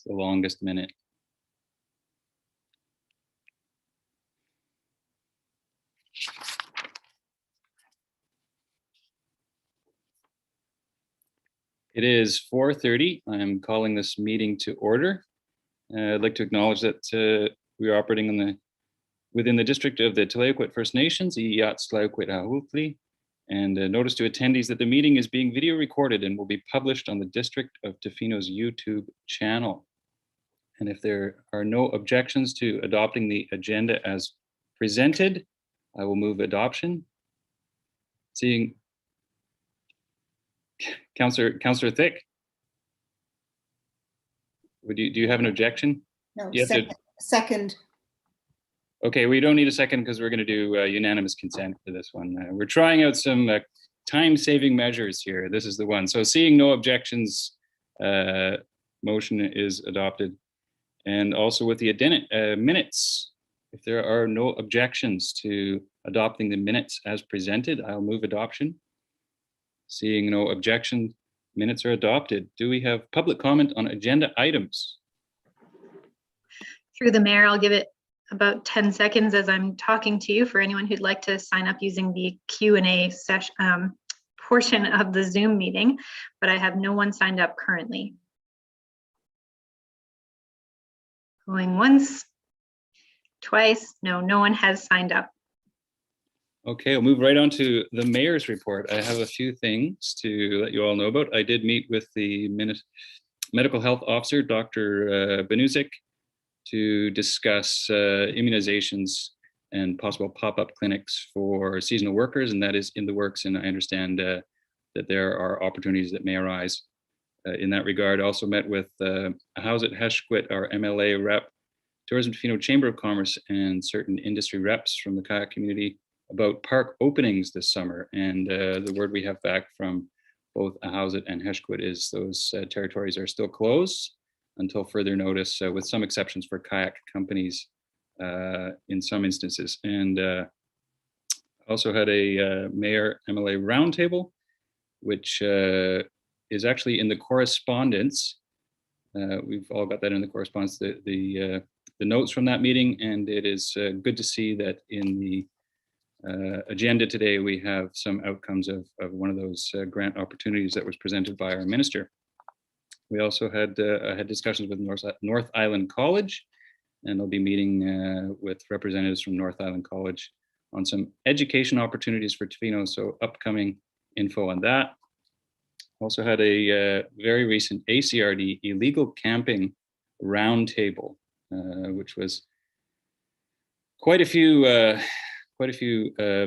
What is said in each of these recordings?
the longest minute. It is 4:30. I'm calling this meeting to order. I'd like to acknowledge that we are operating within the district of the Tla-o-qui-aht First Nations, Tla-o-qui-aht, and a notice to attendees that the meeting is being video recorded and will be published on the District of Tofino's YouTube channel. And if there are no objections to adopting the agenda as presented, I will move adoption. Seeing Councillor Thick, do you have an objection? No, second. Okay, we don't need a second because we're going to do unanimous consent for this one. We're trying out some time-saving measures here. This is the one. So seeing no objections, motion is adopted. And also with the minutes, if there are no objections to adopting the minutes as presented, I'll move adoption. Seeing no objection, minutes are adopted. Do we have public comment on agenda items? Through the mayor, I'll give it about 10 seconds as I'm talking to you for anyone who'd like to sign up using the Q&A session portion of the Zoom meeting, but I have no one signed up currently. Going once, twice, no one has signed up. Okay, I'll move right on to the mayor's report. I have a few things to let you all know about. I did meet with the medical health officer, Dr. Benusik, to discuss immunizations and possible pop-up clinics for seasonal workers, and that is in the works. And I understand that there are opportunities that may arise in that regard. I also met with Ahousaht Hesquiaht, our MLA rep, Tourism Tofino Chamber of Commerce, and certain industry reps from the kayak community about park openings this summer. And the word we have back from both Ahousaht and Hesquiaht is those territories are still closed until further notice, with some exceptions for kayak companies in some instances. And also had a mayor MLA roundtable, which is actually in the correspondence. We've all got that in the correspondence, the notes from that meeting, and it is good to see that in the agenda today we have some outcomes of one of those grant opportunities that was presented by our minister. We also had discussions with North Island College, and I'll be meeting with representatives from North Island College on some education opportunities for Tofino, so upcoming info on that. Also had a very recent ACRD illegal camping roundtable, which was quite a few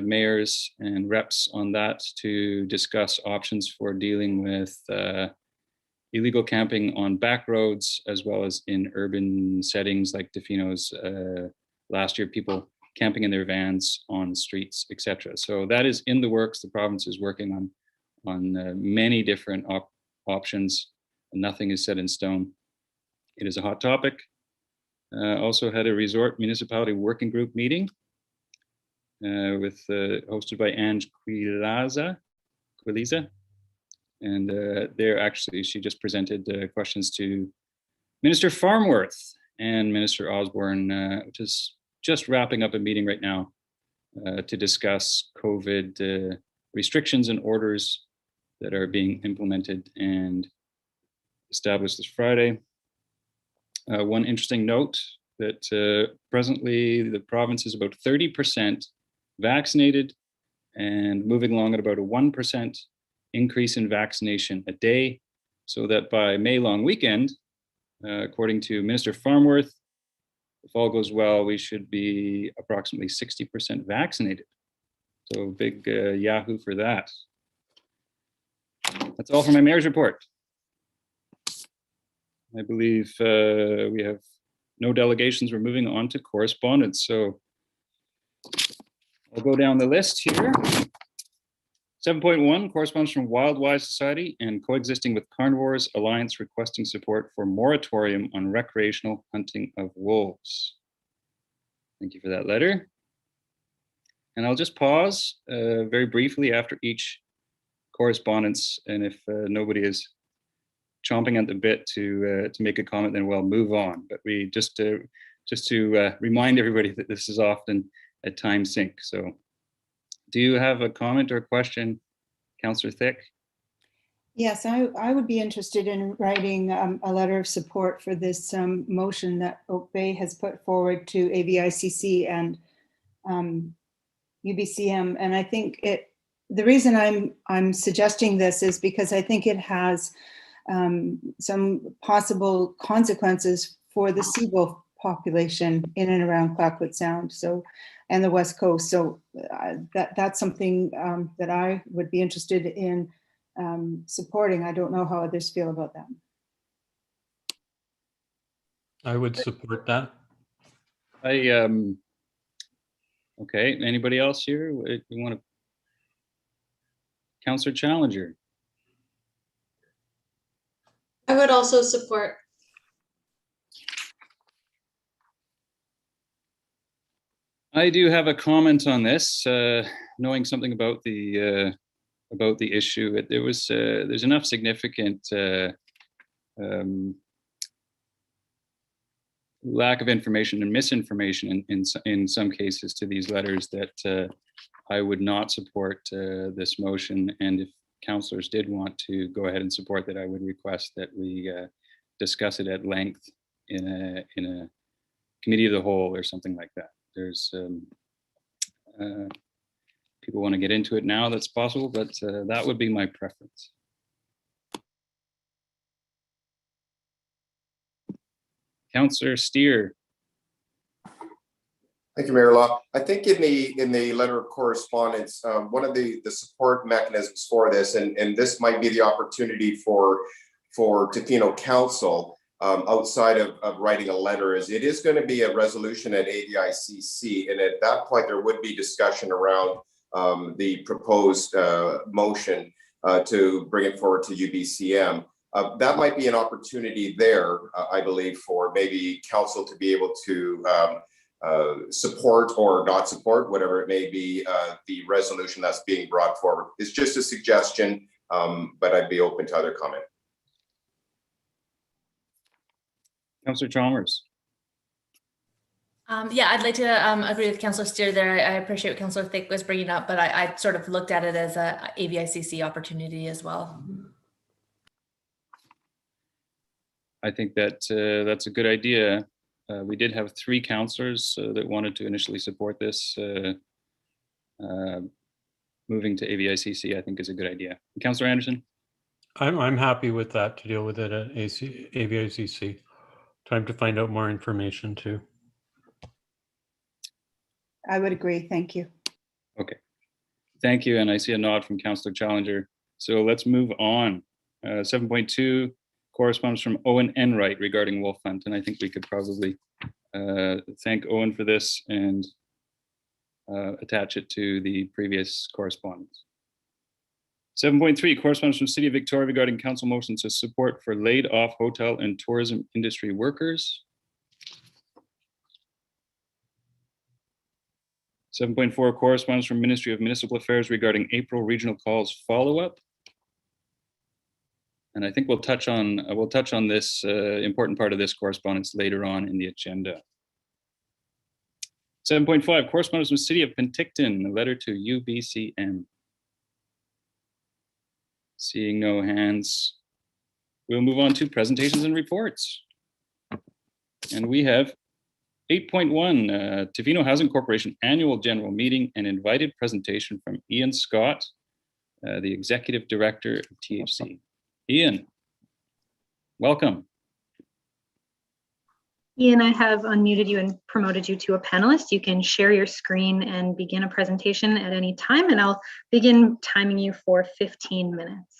mayors and reps on that to discuss options for dealing with illegal camping on back roads, as well as in urban settings like Tofino's last year, people camping in their vans on streets, etc. So that is in the works. The province is working on many different options, and nothing is set in stone. It is a hot topic. Also had a resort municipality working group meeting hosted by Ange Quiliza. And she just presented questions to Minister Farnworth and Minister Osborne, which is just wrapping up a meeting right now to discuss COVID restrictions and orders that are being implemented and established this Friday. One interesting note that presently the province is about 30% vaccinated and moving along at about a 1% increase in vaccination a day, so that by May long weekend, according to Minister Farnworth, if all goes well, we should be approximately 60% vaccinated. So big yahoo for that. That's all for my mayor's report. I believe we have no delegations. We're moving on to correspondence. So I'll go down the list here. 7.1, correspondence from Wildwise Society and Coexisting with Carnivores Alliance requesting support for moratorium on recreational hunting of wolves. Thank you for that letter. And I'll just pause very briefly after each correspondence, and if nobody is chomping at the bit to make a comment, then we'll move on. But we just to remind everybody that this is often a time sink. So, do you have a comment or a question, Councillor Thick? Yes, I would be interested in writing a letter of support for this motion that Oak Bay has put forward to AVICC and UBCM. And I think the reason I'm suggesting this is because I think it has some possible consequences for the seawolf population in and around Clayoquot Sound, and the West Coast. So that's something that I would be interested in supporting. I don't know how others feel about that. I would support that. Okay, anybody else here? You want to? Councillor Challenger. I would also support. I do have a comment on this, knowing something about the issue. There's enough significant lack of information and misinformation in some cases to these letters that I would not support this motion. And if councillors did want to go ahead and support that, I would request that we discuss it at length in a committee of the whole or something like that. There's people want to get into it now, that's possible, but that would be my preference. Councillor Steer. Thank you, Mayor Law. I think in the letter of correspondence, one of the support mechanisms for this, and this might be the opportunity for Tofino Council outside of writing a letter, is it is going to be a resolution at AVICC, and at that point there would be discussion around the proposed motion to bring it forward to UBCM. That might be an opportunity there, I believe, for maybe council to be able to support or not support, whatever it may be, the resolution that's being brought forward. It's just a suggestion, but I'd be open to other comment. Councillor Chalmers. Yeah, I'd like to agree with Councillor Steer there. I appreciate what Councillor Thick was bringing up, but I sort of looked at it as a AVICC opportunity as well. I think that that's a good idea. We did have 3 councillors that wanted to initially support this. Moving to AVICC, I think, is a good idea. Councillor Anderson? I'm happy with that, to deal with it at AVICC. Time to find out more information too. I would agree. Thank you. Okay. Thank you. And I see a nod from Councillor Challenger. So let's move on. 7.2, correspondence from Owen Enright regarding wolf hunt. And I think we could probably thank Owen for this and attach it to the previous correspondence. 7.3, correspondence from City of Victoria regarding council motions to support for laid off hotel and tourism industry workers. 7.4, correspondence from Ministry of Municipal Affairs regarding April regional calls follow-up. And I think we'll touch on this important part of this correspondence later on in the agenda. 7.5, correspondence from City of Penticton, a letter to UBCM. Seeing no hands, we'll move on to presentations and reports. And we have 8.1, Tofino Housing Corporation Annual General Meeting, and invited presentation from Ian Scott, the Executive Director of THC. Ian, welcome. Ian, I have unmuted you and promoted you to a panelist. You can share your screen and begin a presentation at any time, and I'll begin timing you for 15 minutes.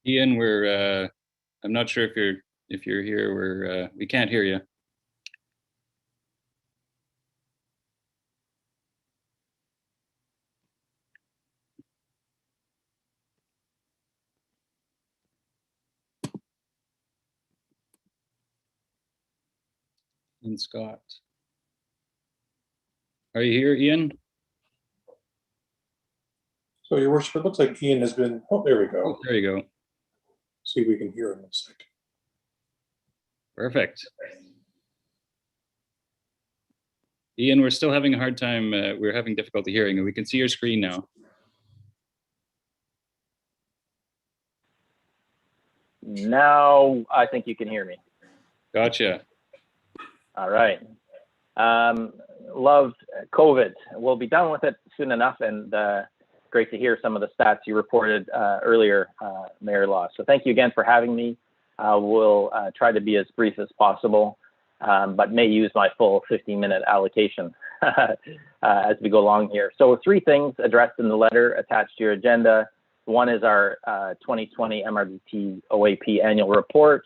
Ian, I'm not sure if you're here. We can't hear you. and Scott. Are you here, Ian? So, Your Worship, it looks like Ian has been, oh, there we go. Oh, there you go. See if we can hear him in a second. Perfect. Ian, we're still having a hard time. We're having difficulty hearing, and we can see your screen now. Now I think you can hear me. Gotcha. All right. Loved COVID. We'll be done with it soon enough, and great to hear some of the stats you reported earlier, Mayor Law. So thank you again for having me. We'll try to be as brief as possible, but may use my full 15-minute allocation as we go along here. So 3 things addressed in the letter attached to your agenda. One is our 2020 MRDT OAP annual report,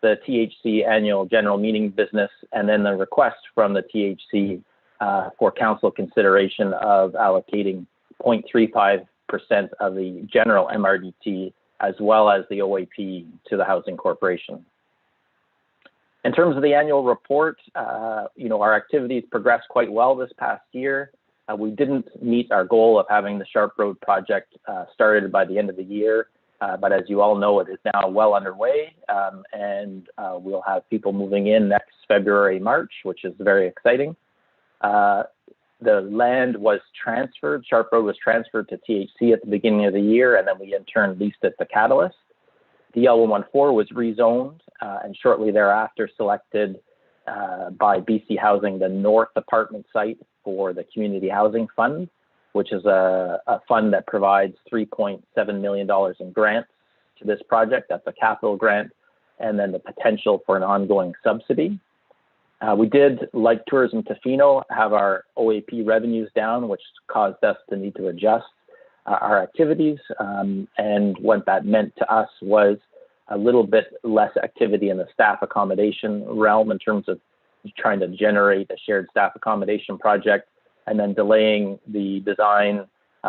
the THC annual general meeting business, and then the request from the THC for council consideration of allocating 0.35% of the general MRDT as well as the OAP to the Housing Corporation. In terms of the annual report, our activities progressed quite well this past year. We didn't meet our goal of having the Sharp Road project started by the end of the year, but as you all know, it is now well underway, and we'll have people moving in next February, March, which is very exciting. The land was transferred, Sharp Road was transferred to THC at the beginning of the year, and then we in turn leased it to Catalyst. DL114 was rezoned and shortly thereafter selected by BC Housing, the North Apartment site for the Community Housing Fund, which is a fund that provides $3.7 million in grants to this project. That's a capital grant, and then the potential for an ongoing subsidy. We did, like Tourism Tofino, have our OAP revenues down, which caused us to need to adjust our activities. And what that meant to us was a little bit less activity in the staff accommodation realm in terms of trying to generate a shared staff accommodation project, and then delaying the design,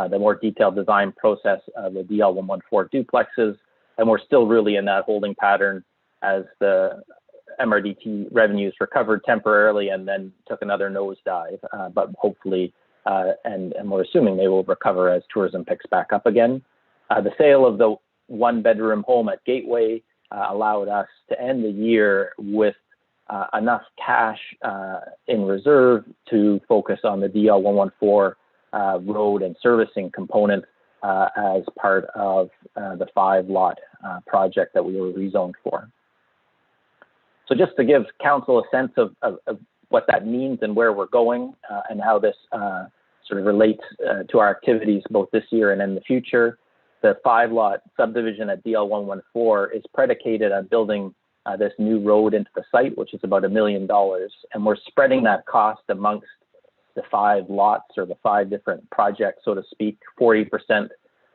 the more detailed design process of the DL114 duplexes. And we're still really in that holding pattern as the MRDT revenues recovered temporarily and then took another nosedive, but hopefully, and we're assuming they will recover as tourism picks back up again. The sale of the 1-bedroom home at Gateway allowed us to end the year with enough cash in reserve to focus on the DL114 road and servicing component as part of the 5-lot project that we were rezoned for. So just to give council a sense of what that means and where we're going and how this sort of relates to our activities both this year and in the future, the 5-lot subdivision at DL114 is predicated on building this new road into the site, which is about $1 million. And we're spreading that cost amongst the 5 lots or the 5 different projects, so to speak, 40%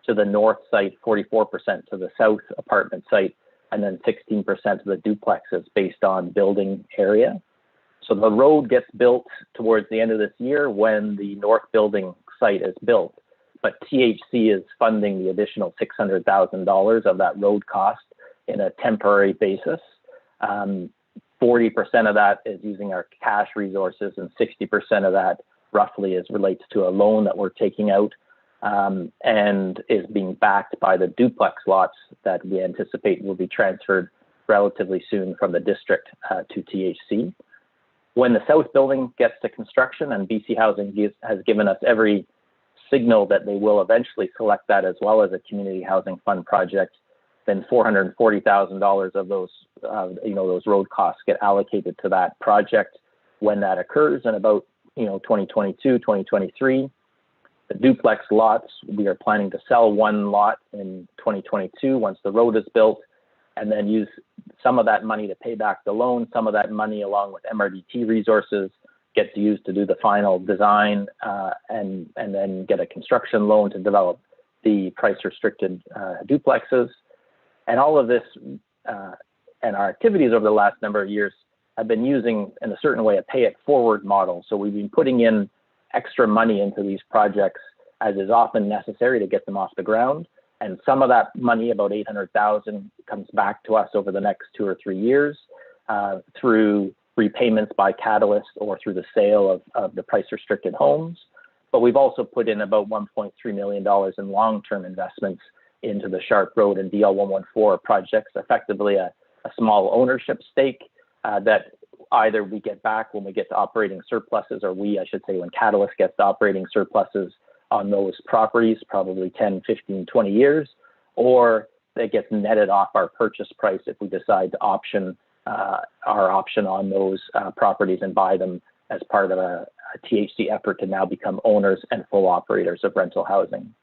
to the north site, 44% to the south apartment site, and then 16% of the duplexes based on building area. So the road gets built towards the end of this year when the north building site is built, but THC is funding the additional $600,000 of that road cost in a temporary basis. 40% of that is using our cash resources, and 60% of that roughly relates to a loan that we're taking out and is being backed by the duplex lots that we anticipate will be transferred relatively soon from the district to THC. When the south building gets to construction, and BC Housing has given us every signal that they will eventually select that as well as a community housing fund project, then $440,000 of those, those road costs get allocated to that project when that occurs in about, 2022, 2023. The duplex lots, we are planning to sell 1 lot in 2022 once the road is built, and then use some of that money to pay back the loan. Some of that money, along with MRDT resources, gets used to do the final design and then get a construction loan to develop the price-restricted duplexes. And all of this and our activities over the last number of years have been using, in a certain way, a pay-it-forward model. So we've been putting in extra money into these projects as is often necessary to get them off the ground. And some of that money, about $800,000, comes back to us over the next 2 or 3 years through repayments by Catalyst or through the sale of the price restricted homes. But we've also put in about $1.3 million in long-term investments into the Sharp Road and DL114 projects, effectively a small ownership stake that either we get back when we get to operating surpluses, or I should say, when Catalyst gets to operating surpluses on those properties, probably 10, 15, 20 years, or that gets netted off our purchase price if we decide to option our option on those properties and buy them as part of a THC effort to now become owners and full operators of rental housing.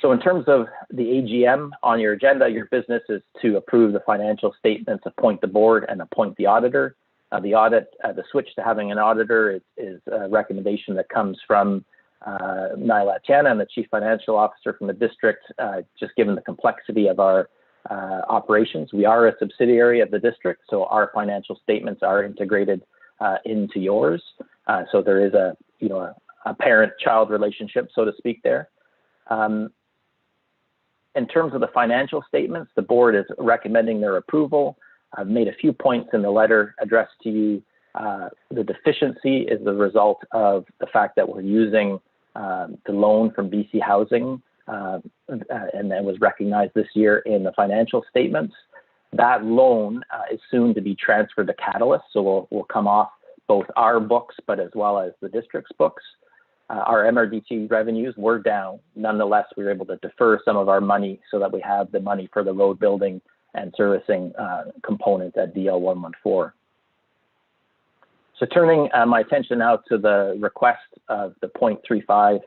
So in terms of the AGM on your agenda, your business is to approve the financial statements, appoint the board, and appoint the auditor. The switch to having an auditor is a recommendation that comes from Nyla Tiana, the Chief Financial Officer from the district, just given the complexity of our operations. We are a subsidiary of the district, so our financial statements are integrated into yours. So there is a parent-child relationship, so to speak, there. In terms of the financial statements, the board is recommending their approval. I've made a few points in the letter addressed to you. The deficiency is the result of the fact that we're using the loan from BC Housing, and that was recognized this year in the financial statements. That loan is soon to be transferred to Catalyst, so we'll come off both our books, but as well as the district's books. Our MRDT revenues were down. Nonetheless, we were able to defer some of our money so that we have the money for the road building and servicing component at DL114. So turning my attention now to the request of the 0.35%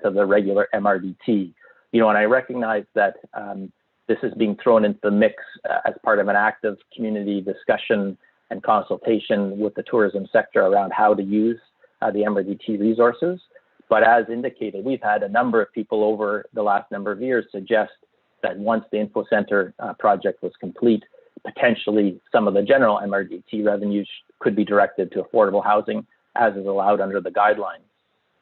of the regular MRDT. And I recognize that this is being thrown into the mix as part of an active community discussion and consultation with the tourism sector around how to use the MRDT resources. But as indicated, we've had a number of people over the last number of years suggest that once the Info Center project was complete, potentially some of the general MRDT revenues could be directed to affordable housing, as is allowed under the guidelines.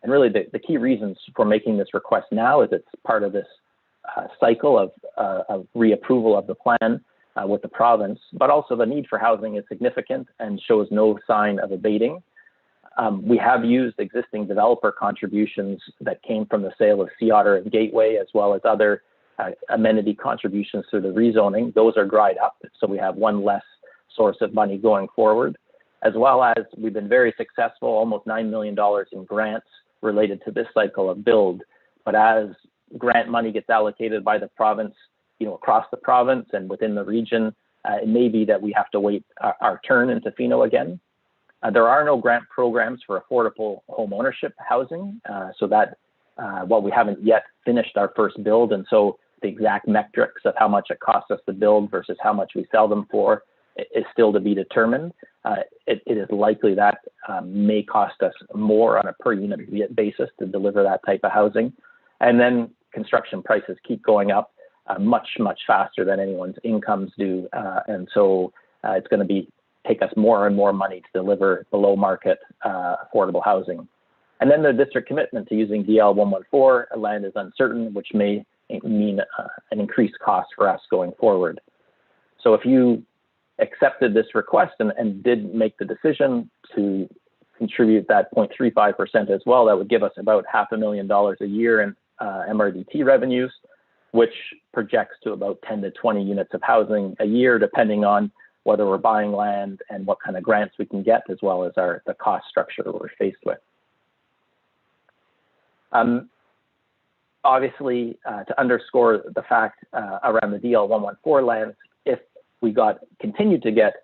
And really the key reasons for making this request now is it's part of this cycle of reapproval of the plan with the province, but also the need for housing is significant and shows no sign of abating. We have used existing developer contributions that came from the sale of Sea Otter and Gateway, as well as other amenity contributions through the rezoning. Those are dried up, so we have one less source of money going forward, as well as we've been very successful, almost $9 million in grants related to this cycle of build. But as grant money gets allocated by the province, across the province and within the region, it may be that we have to wait our turn in Tofino again. There are no grant programs for affordable home ownership housing, so that while we haven't yet finished our first build, and so the exact metrics of how much it costs us to build versus how much we sell them for is still to be determined. It is likely that may cost us more on a per unit basis to deliver that type of housing. And then construction prices keep going up much, much faster than anyone's incomes do. And so it's going to take us more and more money to deliver below market affordable housing. And then the district commitment to using DL114 land is uncertain, which may mean an increased cost for us going forward. So if you accepted this request and did make the decision to contribute that 0.35% as well, that would give us about $500,000 a year in MRDT revenues, which projects to about 10 to 20 units of housing a year, depending on whether we're buying land and what kind of grants we can get, as well as the cost structure that we're faced with. Obviously, to underscore the fact around the DL114 lands, if we continued to get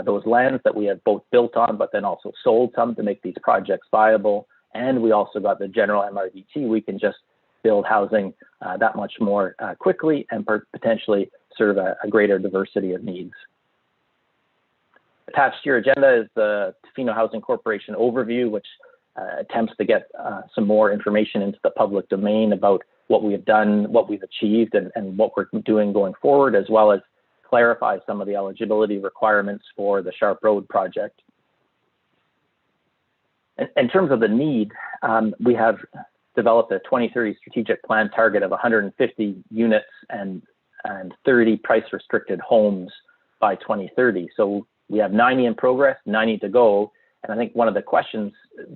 those lands that we have both built on, but then also sold some to make these projects viable, and we also got the general MRDT, we can just build housing that much more quickly and potentially serve a greater diversity of needs. Attached to your agenda is the Tofino Housing Corporation overview, which attempts to get some more information into the public domain about what we have done, what we've achieved, and what we're doing going forward, as well as clarify some of the eligibility requirements for the Sharp Road project. In terms of the need, we have developed a 2030 strategic plan target of 150 units and 30 price restricted homes by 2030. So we have 90 in progress, 90 to go. And I think one of the questions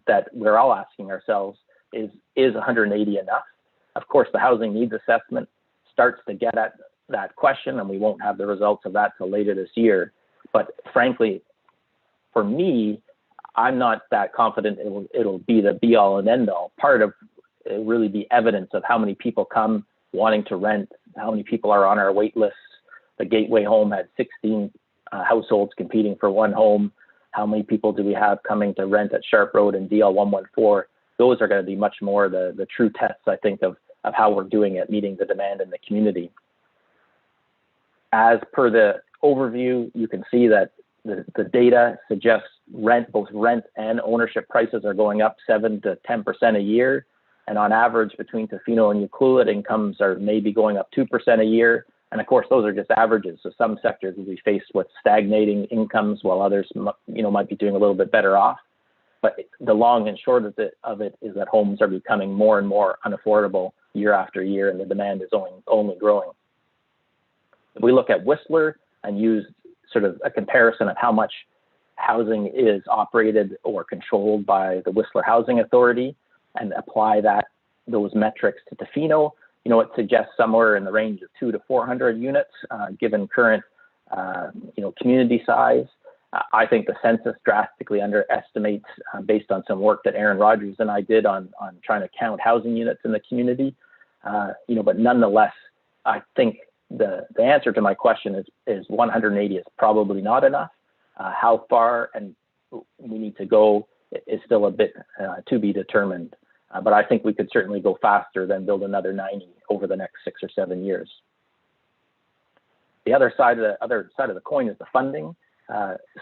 that we're all asking ourselves is 180 enough? Of course, the housing needs assessment starts to get at that question, and we won't have the results of that till later this year. But frankly, for me, I'm not that confident it'll be the be all and end all. Part of it really be evidence of how many people come wanting to rent, how many people are on our wait lists. The Gateway home had 16 households competing for one home. How many people do we have coming to rent at Sharp Road and DL 114? Those are going to be much more the true tests, I think, of how we're doing at meeting the demand in the community. As per the overview, you can see that the data suggests both rent and ownership prices are going up 7 to 10% a year. And on average, between Tofino and Ucluelet, incomes are maybe going up 2% a year. And of course, those are just averages. So some sectors will be faced with stagnating incomes, while others, might be doing a little bit better off. But the long and short of it is that homes are becoming more and more unaffordable year after year, and the demand is only growing. If we look at Whistler and use sort of a comparison of how much housing is operated or controlled by the Whistler Housing Authority and apply those metrics to Tofino, it suggests somewhere in the range of 200 to 400 units, given current, community size. I think the census drastically underestimates, based on some work that Aaron Rogers and I did on trying to count housing units in the community. But nonetheless, I think the answer to my question is 180 is probably not enough. How far and we need to go is still a bit to be determined. But I think we could certainly go faster than build another 90 over the next 6 or 7 years. The other side of the coin is the funding.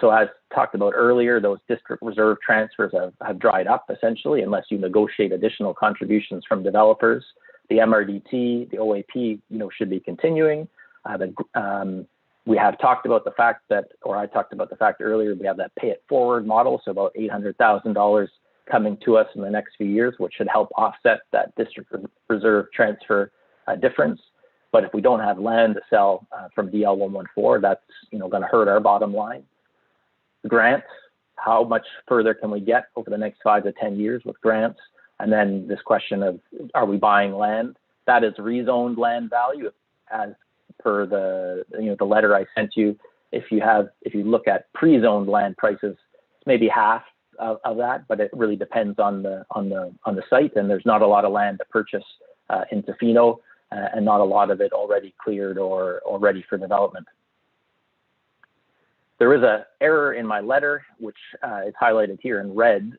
So as talked about earlier, those district reserve transfers have dried up essentially, unless you negotiate additional contributions from developers. The MRDT, the OAP, should be continuing. We have talked about the fact that, or I talked about the fact earlier, we have that pay it forward model, so about $800,000 coming to us in the next few years, which should help offset that district reserve transfer difference. But if we don't have land to sell from DL 114, that's going to hurt our bottom line. Grants, how much further can we get over the next 5 to 10 years with grants? And then this question of, are we buying land? That is rezoned land value, as per the letter I sent you. If you look at pre-zoned land prices, it's maybe half of that, but it really depends on the site, and there's not a lot of land to purchase in Tofino, and not a lot of it already cleared or ready for development. There is an error in my letter, which is highlighted here in red,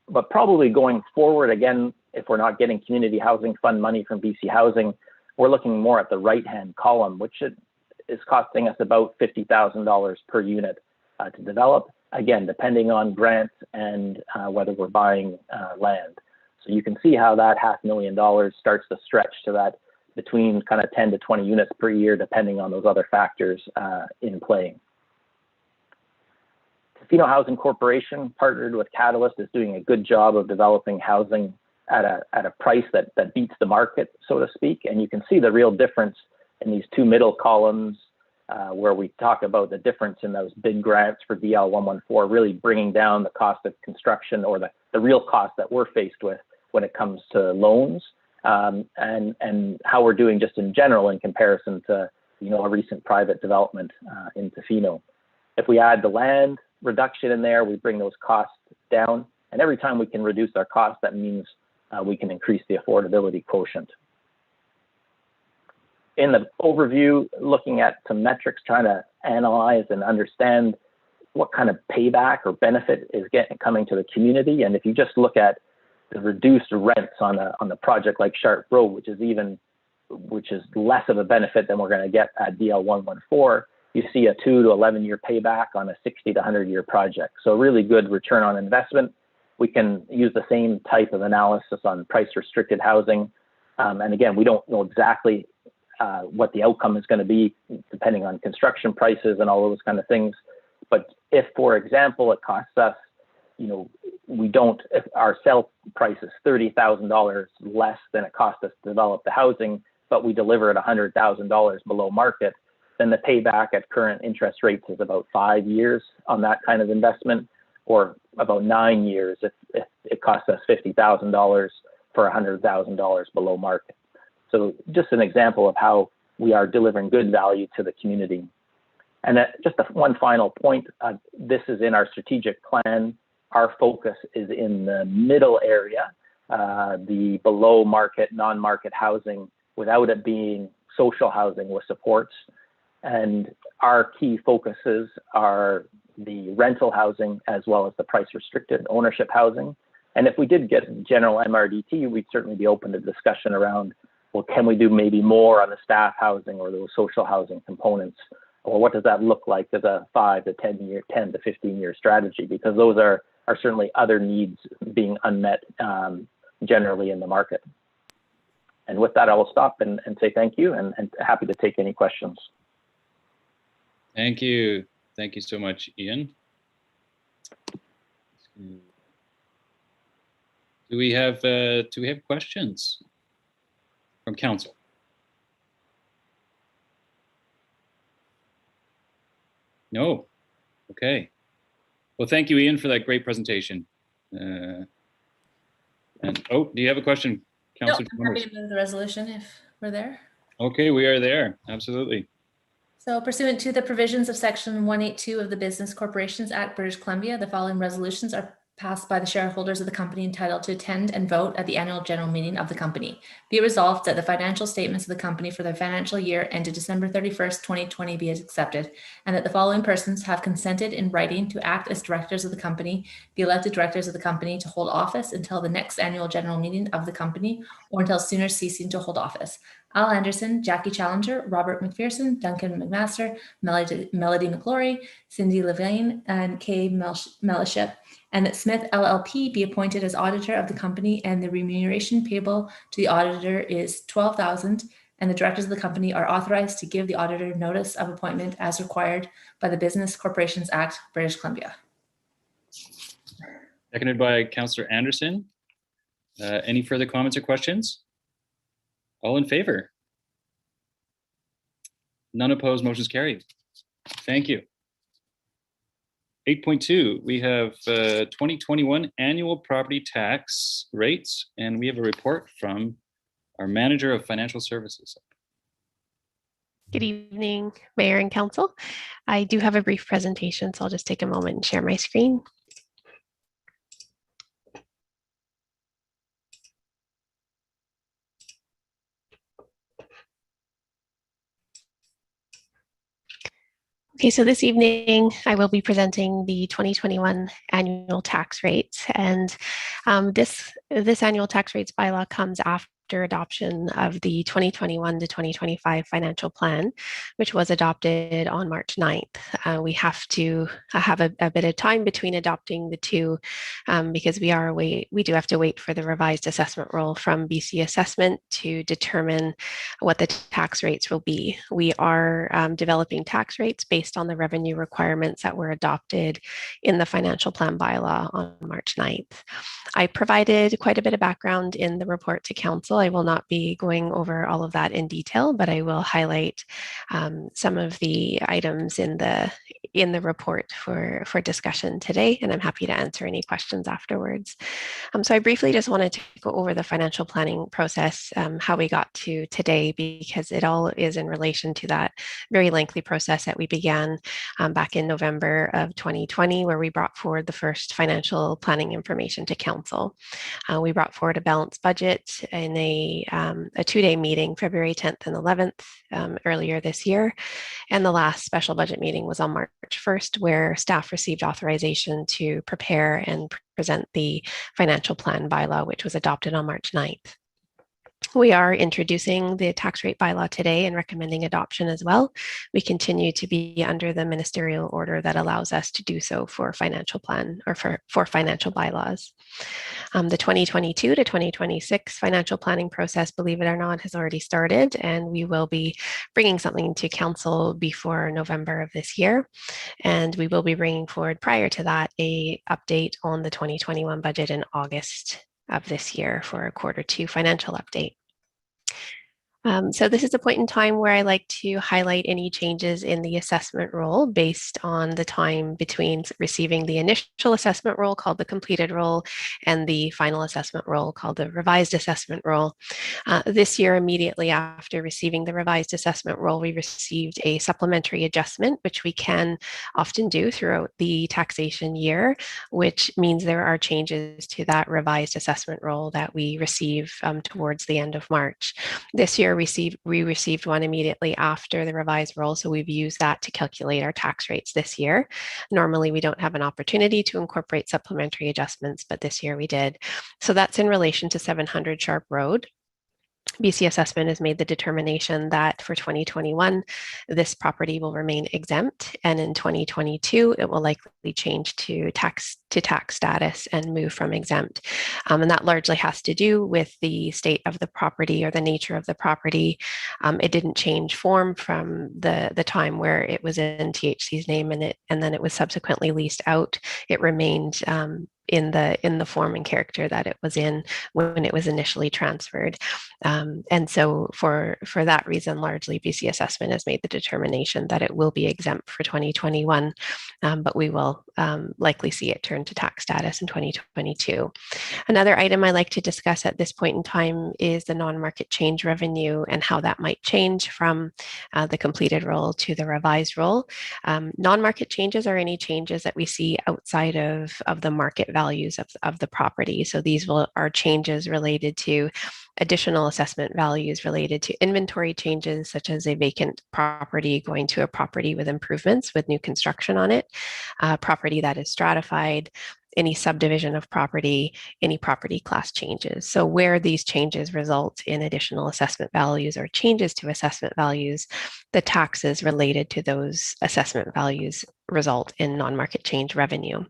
but probably going forward, again, if we're not getting community housing fund money from BC Housing, we're looking more at the right-hand column, which is costing us about $50,000 per unit to develop, again, depending on grants and whether we're buying land. So you can see how that $500,000 starts to stretch to that between kind of 10 to 20 units per year, depending on those other factors in play. Tofino Housing Corporation, partnered with Catalyst, is doing a good job of developing housing at a price that beats the market, so to speak. And you can see the real difference in these two middle columns, where we talk about the difference in those big grants for DL 114, really bringing down the cost of construction, or the real cost that we're faced with when it comes to loans, and how we're doing just in general in comparison to a recent private development in Tofino. If we add the land reduction in there, we bring those costs down, and every time we can reduce our costs, that means we can increase the affordability quotient. In the overview, looking at some metrics, trying to analyze and understand what kind of payback or benefit is coming to the community. And if you just look at the reduced rents on a project like Sharp Road, which is less of a benefit than we're going to get at DL 114, you see a 2 to 11 year payback on a 60 to 100 year project. So really good return on investment. We can use the same type of analysis on price restricted housing. And again, we don't know exactly what the outcome is going to be, depending on construction prices and all those kind of things. But if, for example, it costs us, if our sell price is $30,000 less than it cost us to develop the housing, but we deliver at $100,000 below market, then the payback at current interest rates is about 5 years on that kind of investment, or about 9 years if it costs us $50,000 for $100,000 below market. So just an example of how we are delivering good value to the community. And just one final point, this is in our strategic plan. Our focus is in the middle area, the below market, non-market housing, without it being social housing with supports. And our key focuses are the rental housing as well as the price restricted ownership housing. And if we did get general MRDT, we'd certainly be open to discussion around, well, can we do maybe more on the staff housing or those social housing components? Or what does that look like as a 5 to 10 year, 10 to 15 year strategy? Because those are certainly other needs being unmet generally in the market. And with that, I will stop and say thank you, and happy to take any questions. Thank you. Thank you so much, Ian. Do we have questions from council? No. Okay. Well, thank you, Ian, for that great presentation. And do you have a question, Councillor? No, I'm happy to move the resolution if we're there. Okay, we are there. Absolutely. So pursuant to the provisions of Section 182 of the Business Corporations Act, British Columbia, the following resolutions are passed by the shareholders of the company entitled to attend and vote at the annual general meeting of the company. Be it resolved that the financial statements of the company for the financial year ended December 31st, 2020 be accepted, and that the following persons have consented in writing to act as directors of the company, be elected directors of the company to hold office until the next annual general meeting of the company or until sooner ceasing to hold office. Al Anderson, Jackie Challenger, Robert McPherson, Duncan McMaster, Melody McClory, Cindy Levine, and Kay Meliship, and that Smith LLP be appointed as auditor of the company, and the remuneration payable to the auditor is $12,000, and the directors of the company are authorized to give the auditor notice of appointment as required by the Business Corporations Act, British Columbia. Seconded by Councillor Anderson. Any further comments or questions? All in favor? None opposed, motion's carried. Thank you. 8.2, we have 2021 annual property tax rates, and we have a report from our Manager of Financial Services. Good evening, Mayor and Council. I do have a brief presentation, so I'll just take a moment and share my screen. Okay, so this evening I will be presenting the 2021 annual tax rates, and this annual tax rates bylaw comes after adoption of the 2021 to 2025 financial plan, which was adopted on March 9th. We have to have a bit of time between adopting the two because we do have to wait for the revised assessment roll from BC Assessment to determine what the tax rates will be. We are developing tax rates based on the revenue requirements that were adopted in the financial plan bylaw on March 9th. I provided quite a bit of background in the report to Council. I will not be going over all of that in detail, but I will highlight some of the items in the report for discussion today, and I'm happy to answer any questions afterwards. So I briefly just wanted to go over the financial planning process, how we got to today, because it all is in relation to that very lengthy process that we began back in November of 2020, where we brought forward the first financial planning information to Council. We brought forward a balanced budget in a 2-day meeting, February 10th and 11th earlier this year. And the last special budget meeting was on March 1st, where staff received authorization to prepare and present the financial plan bylaw, which was adopted on March 9th. We are introducing the tax rate bylaw today and recommending adoption as well. We continue to be under the ministerial order that allows us to do so for financial plan or for financial bylaws. The 2022 to 2026 financial planning process, believe it or not, has already started, and we will be bringing something to Council before November of this year. And we will be bringing forward prior to that an update on the 2021 budget in August of this year for a Q2 financial update. So this is a point in time where I like to highlight any changes in the assessment roll based on the time between receiving the initial assessment roll called the completed roll and the final assessment roll called the revised assessment roll. This year, immediately after receiving the revised assessment roll, we received a supplementary adjustment, which we can often do throughout the taxation year, which means there are changes to that revised assessment roll that we receive towards the end of March. This year, we received one immediately after the revised roll, so we've used that to calculate our tax rates this year. Normally, we don't have an opportunity to incorporate supplementary adjustments, but this year we did. So that's in relation to 700 Sharp Road. BC Assessment has made the determination that for 2021, this property will remain exempt, and in 2022, it will likely change to tax status and move from exempt. And that largely has to do with the state of the property or the nature of the property. It didn't change form from the time where it was in THC's name and then it was subsequently leased out. It remained in the form and character that it was in when it was initially transferred. And so for that reason, largely BC Assessment has made the determination that it will be exempt for 2021, but we will likely see it turn to tax status in 2022. Another item I like to discuss at this point in time is the non-market change revenue and how that might change from the completed roll to the revised roll. Non-market changes are any changes that we see outside of the market values of the property. So these are changes related to additional assessment values related to inventory changes, such as a vacant property going to a property with improvements with new construction on it, property that is stratified, any subdivision of property, any property class changes. So where these changes result in additional assessment values or changes to assessment values, the taxes related to those assessment values result in non-market change revenue.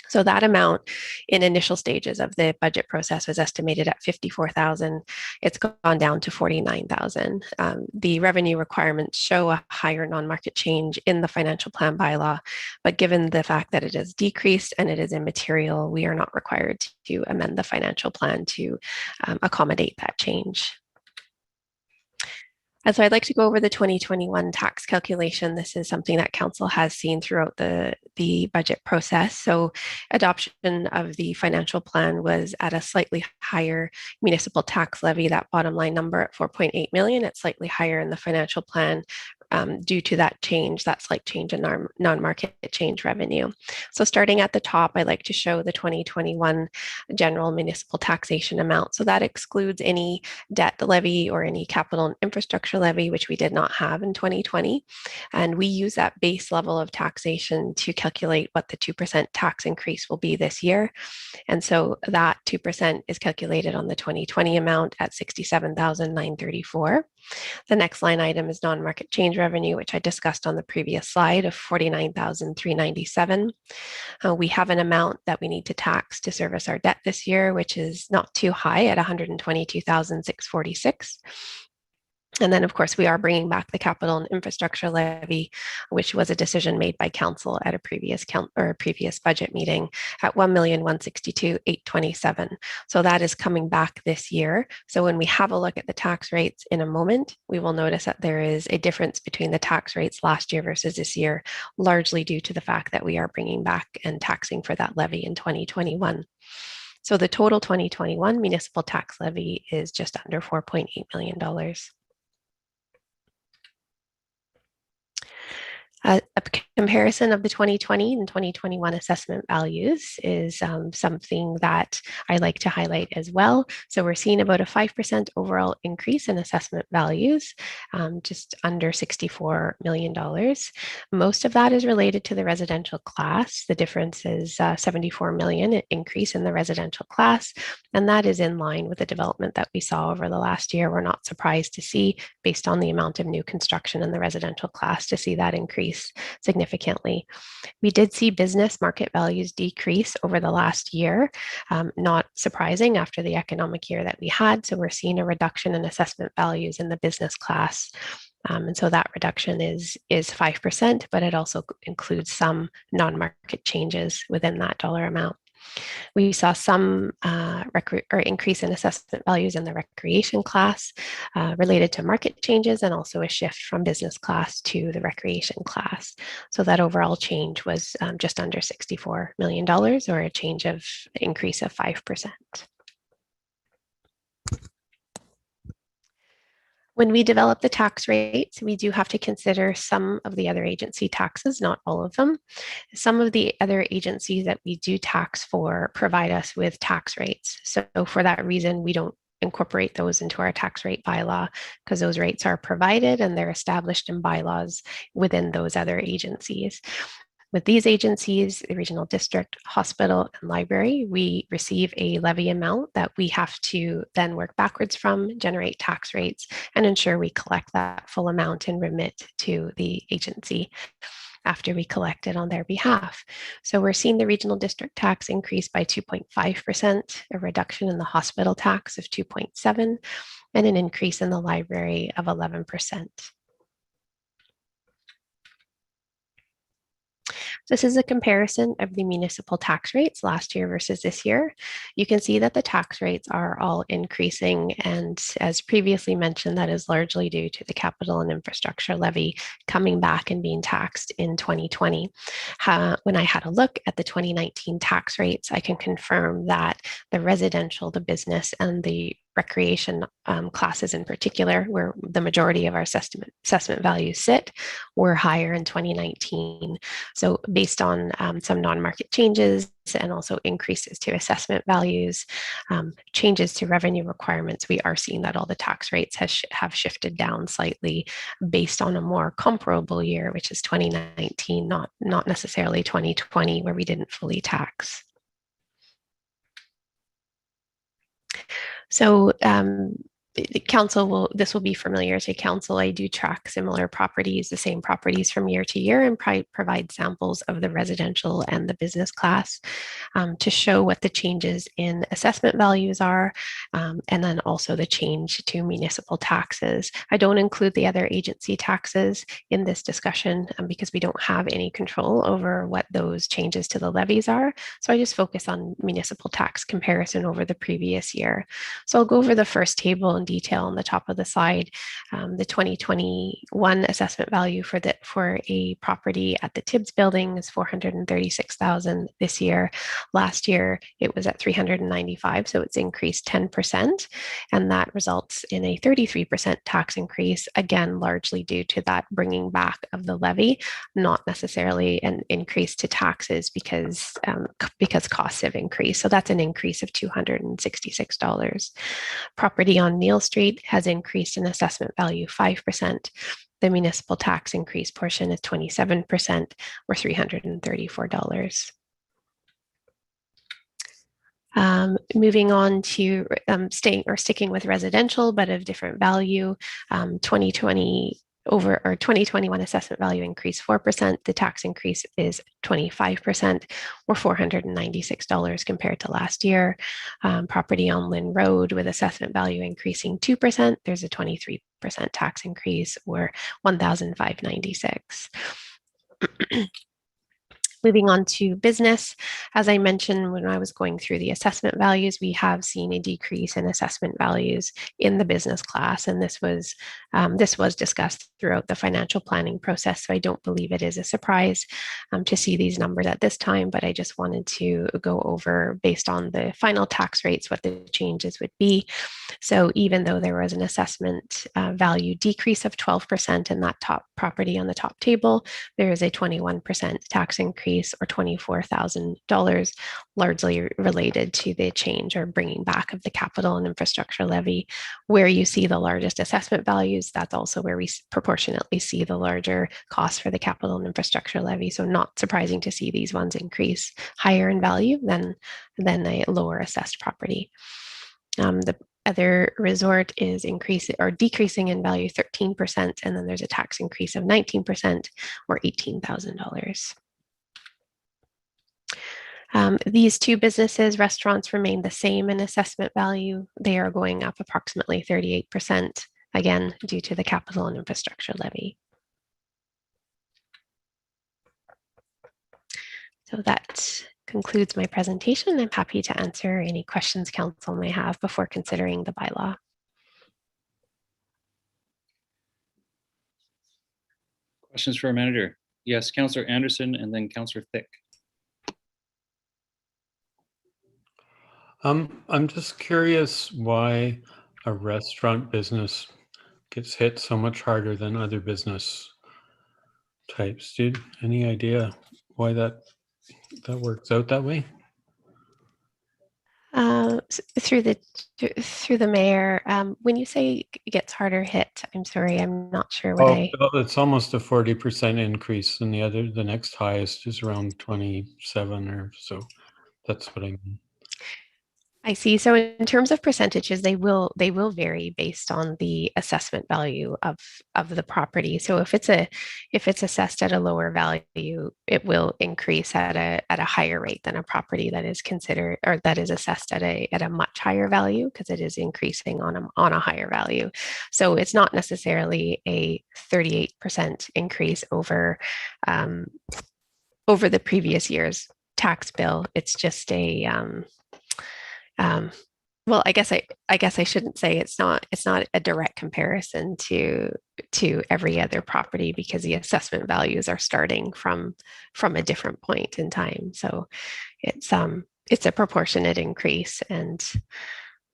So that amount in initial stages of the budget process was estimated at $54,000. It's gone down to $49,000. The revenue requirements show a higher non-market change in the financial plan bylaw, but given the fact that it has decreased and it is immaterial, we are not required to amend the financial plan to accommodate that change. And so I'd like to go over the 2021 tax calculation. This is something that Council has seen throughout the budget process. So adoption of the financial plan was at a slightly higher municipal tax levy, that bottom line number at 4.8 million. It's slightly higher in the financial plan due to that slight change in our non-market change revenue. So starting at the top, I like to show the 2021 general municipal taxation amount. So that excludes any debt levy or any capital and infrastructure levy, which we did not have in 2020. And we use that base level of taxation to calculate what the 2% tax increase will be this year. And so that 2% is calculated on the 2020 amount at $67,934. The next line item is non-market change revenue, which I discussed on the previous slide of $49,397. We have an amount that we need to tax to service our debt this year, which is not too high at $122,646. And then, of course, we are bringing back the capital and infrastructure levy, which was a decision made by council at a previous budget meeting at $1,162,827. So that is coming back this year. So when we have a look at the tax rates in a moment, we will notice that there is a difference between the tax rates last year versus this year, largely due to the fact that we are bringing back and taxing for that levy in 2021. So the total 2021 municipal tax levy is just under $4.8 million. A comparison of the 2020 and 2021 assessment values is something that I like to highlight as well. So we're seeing about a 5% overall increase in assessment values, just under $64 million. Most of that is related to the residential class. The difference is $74 million increase in the residential class, and that is in line with the development that we saw over the last year. We're not surprised to see, based on the amount of new construction in the residential class, to see that increase significantly. We did see business market values decrease over the last year, not surprising after the economic year that we had. So we're seeing a reduction in assessment values in the business class. And so that reduction is 5%, but it also includes some non-market changes within that dollar amount. We saw some increase in assessment values in the recreation class related to market changes, and also a shift from business class to the recreation class. So that overall change was just under $64 million, or a change of increase of 5%. When we develop the tax rates, we do have to consider some of the other agency taxes, not all of them. Some of the other agencies that we do tax for provide us with tax rates. So for that reason, we don't incorporate those into our tax rate bylaw, because those rates are provided and they're established in bylaws within those other agencies. With these agencies, the regional district, hospital, and library, we receive a levy amount that we have to then work backwards from, generate tax rates, and ensure we collect that full amount and remit to the agency after we collect it on their behalf. So we're seeing the regional district tax increase by 2.5%, a reduction in the hospital tax of 2.7%, and an increase in the library of 11%. This is a comparison of the municipal tax rates last year versus this year. You can see that the tax rates are all increasing, and as previously mentioned, that is largely due to the capital and infrastructure levy coming back and being taxed in 2020. When I had a look at the 2019 tax rates, I can confirm that the residential, the business, and the recreation classes in particular, where the majority of our assessment values sit, were higher in 2019. So based on some non-market changes and also increases to assessment values, changes to revenue requirements, we are seeing that all the tax rates have shifted down slightly based on a more comparable year, which is 2019, not necessarily 2020, where we didn't fully tax. So the council this will be familiar to council. I do track similar properties, the same properties from year to year, and provide samples of the residential and the business class to show what the changes in assessment values are, and then also the change to municipal taxes. I don't include the other agency taxes in this discussion because we don't have any control over what those changes to the levies are. So I just focus on municipal tax comparison over the previous year. So I'll go over the first table in detail on the top of the slide. The 2021 assessment value for a property at the Tibbs building is $436,000 this year. Last year it was at $395,000, so it's increased 10%, and that results in a 33% tax increase, again largely due to that bringing back of the levy, not necessarily an increase to taxes because costs have increased. So that's an increase of $266. Property on Neal Street has increased in assessment value 5%. The municipal tax increase portion is 27%, or $334. Moving on to sticking with residential, but of different value, 2021 assessment value increased 4%. The tax increase is 25%, or $496 compared to last year. Property on Lynn Road with assessment value increasing 2%. There's a 23% tax increase, or $1,596. Moving on to business, as I mentioned when I was going through the assessment values, we have seen a decrease in assessment values in the business class, and this was discussed throughout the financial planning process. So I don't believe it is a surprise to see these numbers at this time, but I just wanted to go over, based on the final tax rates, what the changes would be. So even though there was an assessment value decrease of 12% in that top property on the top table, there is a 21% tax increase, or $24,000, largely related to the change or bringing back of the capital and infrastructure levy. Where you see the largest assessment values, that's also where we proportionately see the larger costs for the capital and infrastructure levy. So not surprising to see these ones increase higher in value than a lower assessed property. The other resort is decreasing in value 13%, and then there's a tax increase of 19%, or $18,000. These two businesses, restaurants, remain the same in assessment value. They are going up approximately 38%, again, due to the capital and infrastructure levy. So that concludes my presentation. I'm happy to answer any questions council may have before considering the bylaw. Questions for our manager? Yes, Councillor Anderson and then Councillor Thick. I'm just curious why a restaurant business gets hit so much harder than other business types. Any idea why that works out that way? Through the mayor, when you say it gets harder hit, I'm sorry, I'm not sure what it's almost a 40% increase, and the next highest is around 27 or so. That's what I mean. I see. So in terms of percentages, they will vary based on the assessment value of the property. So if it's assessed at a lower value, it will increase at a higher rate than a property that is considered or that is assessed at a much higher value, because it is increasing on a higher value. So it's not necessarily a 38% increase over the previous year's tax bill. It's just a well, I guess I shouldn't say it's not a direct comparison to every other property, because the assessment values are starting from a different point in time. So it's a proportionate increase, and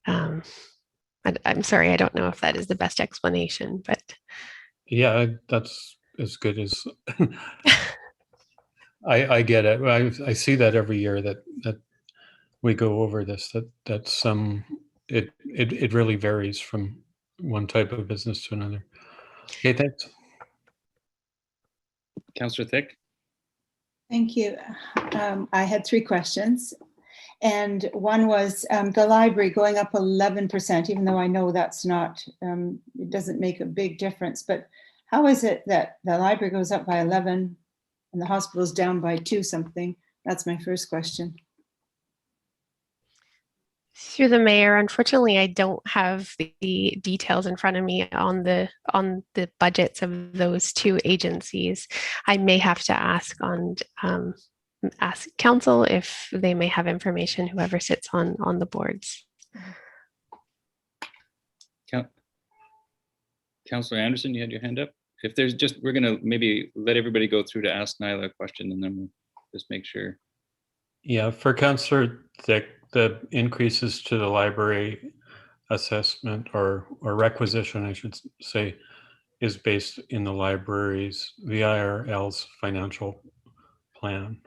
I'm sorry, I don't know if that is the best explanation, but yeah, that's as good as I get it. I see that every year that we go over this, that's it really varies from one type of business to another. Okay, thanks. Councillor Thick. Thank you. I had 3 questions. And one was the library going up 11%, even though I know that's not, it doesn't make a big difference. But how is it that the library goes up by 11 and the hospital's down by 2 something? That's my first question. Through the mayor, unfortunately, I don't have the details in front of me on the budgets of those 2 agencies. I may have to ask council if they may have information, whoever sits on the boards. Councillor Anderson, you had your hand up. If there's we're gonna maybe let everybody go through to ask Nyla a question, and then we'll just make sure. Yeah, for Councillor Thick, the increases to the library assessment or requisition, I should say, is based in the library's VIRL's financial plan.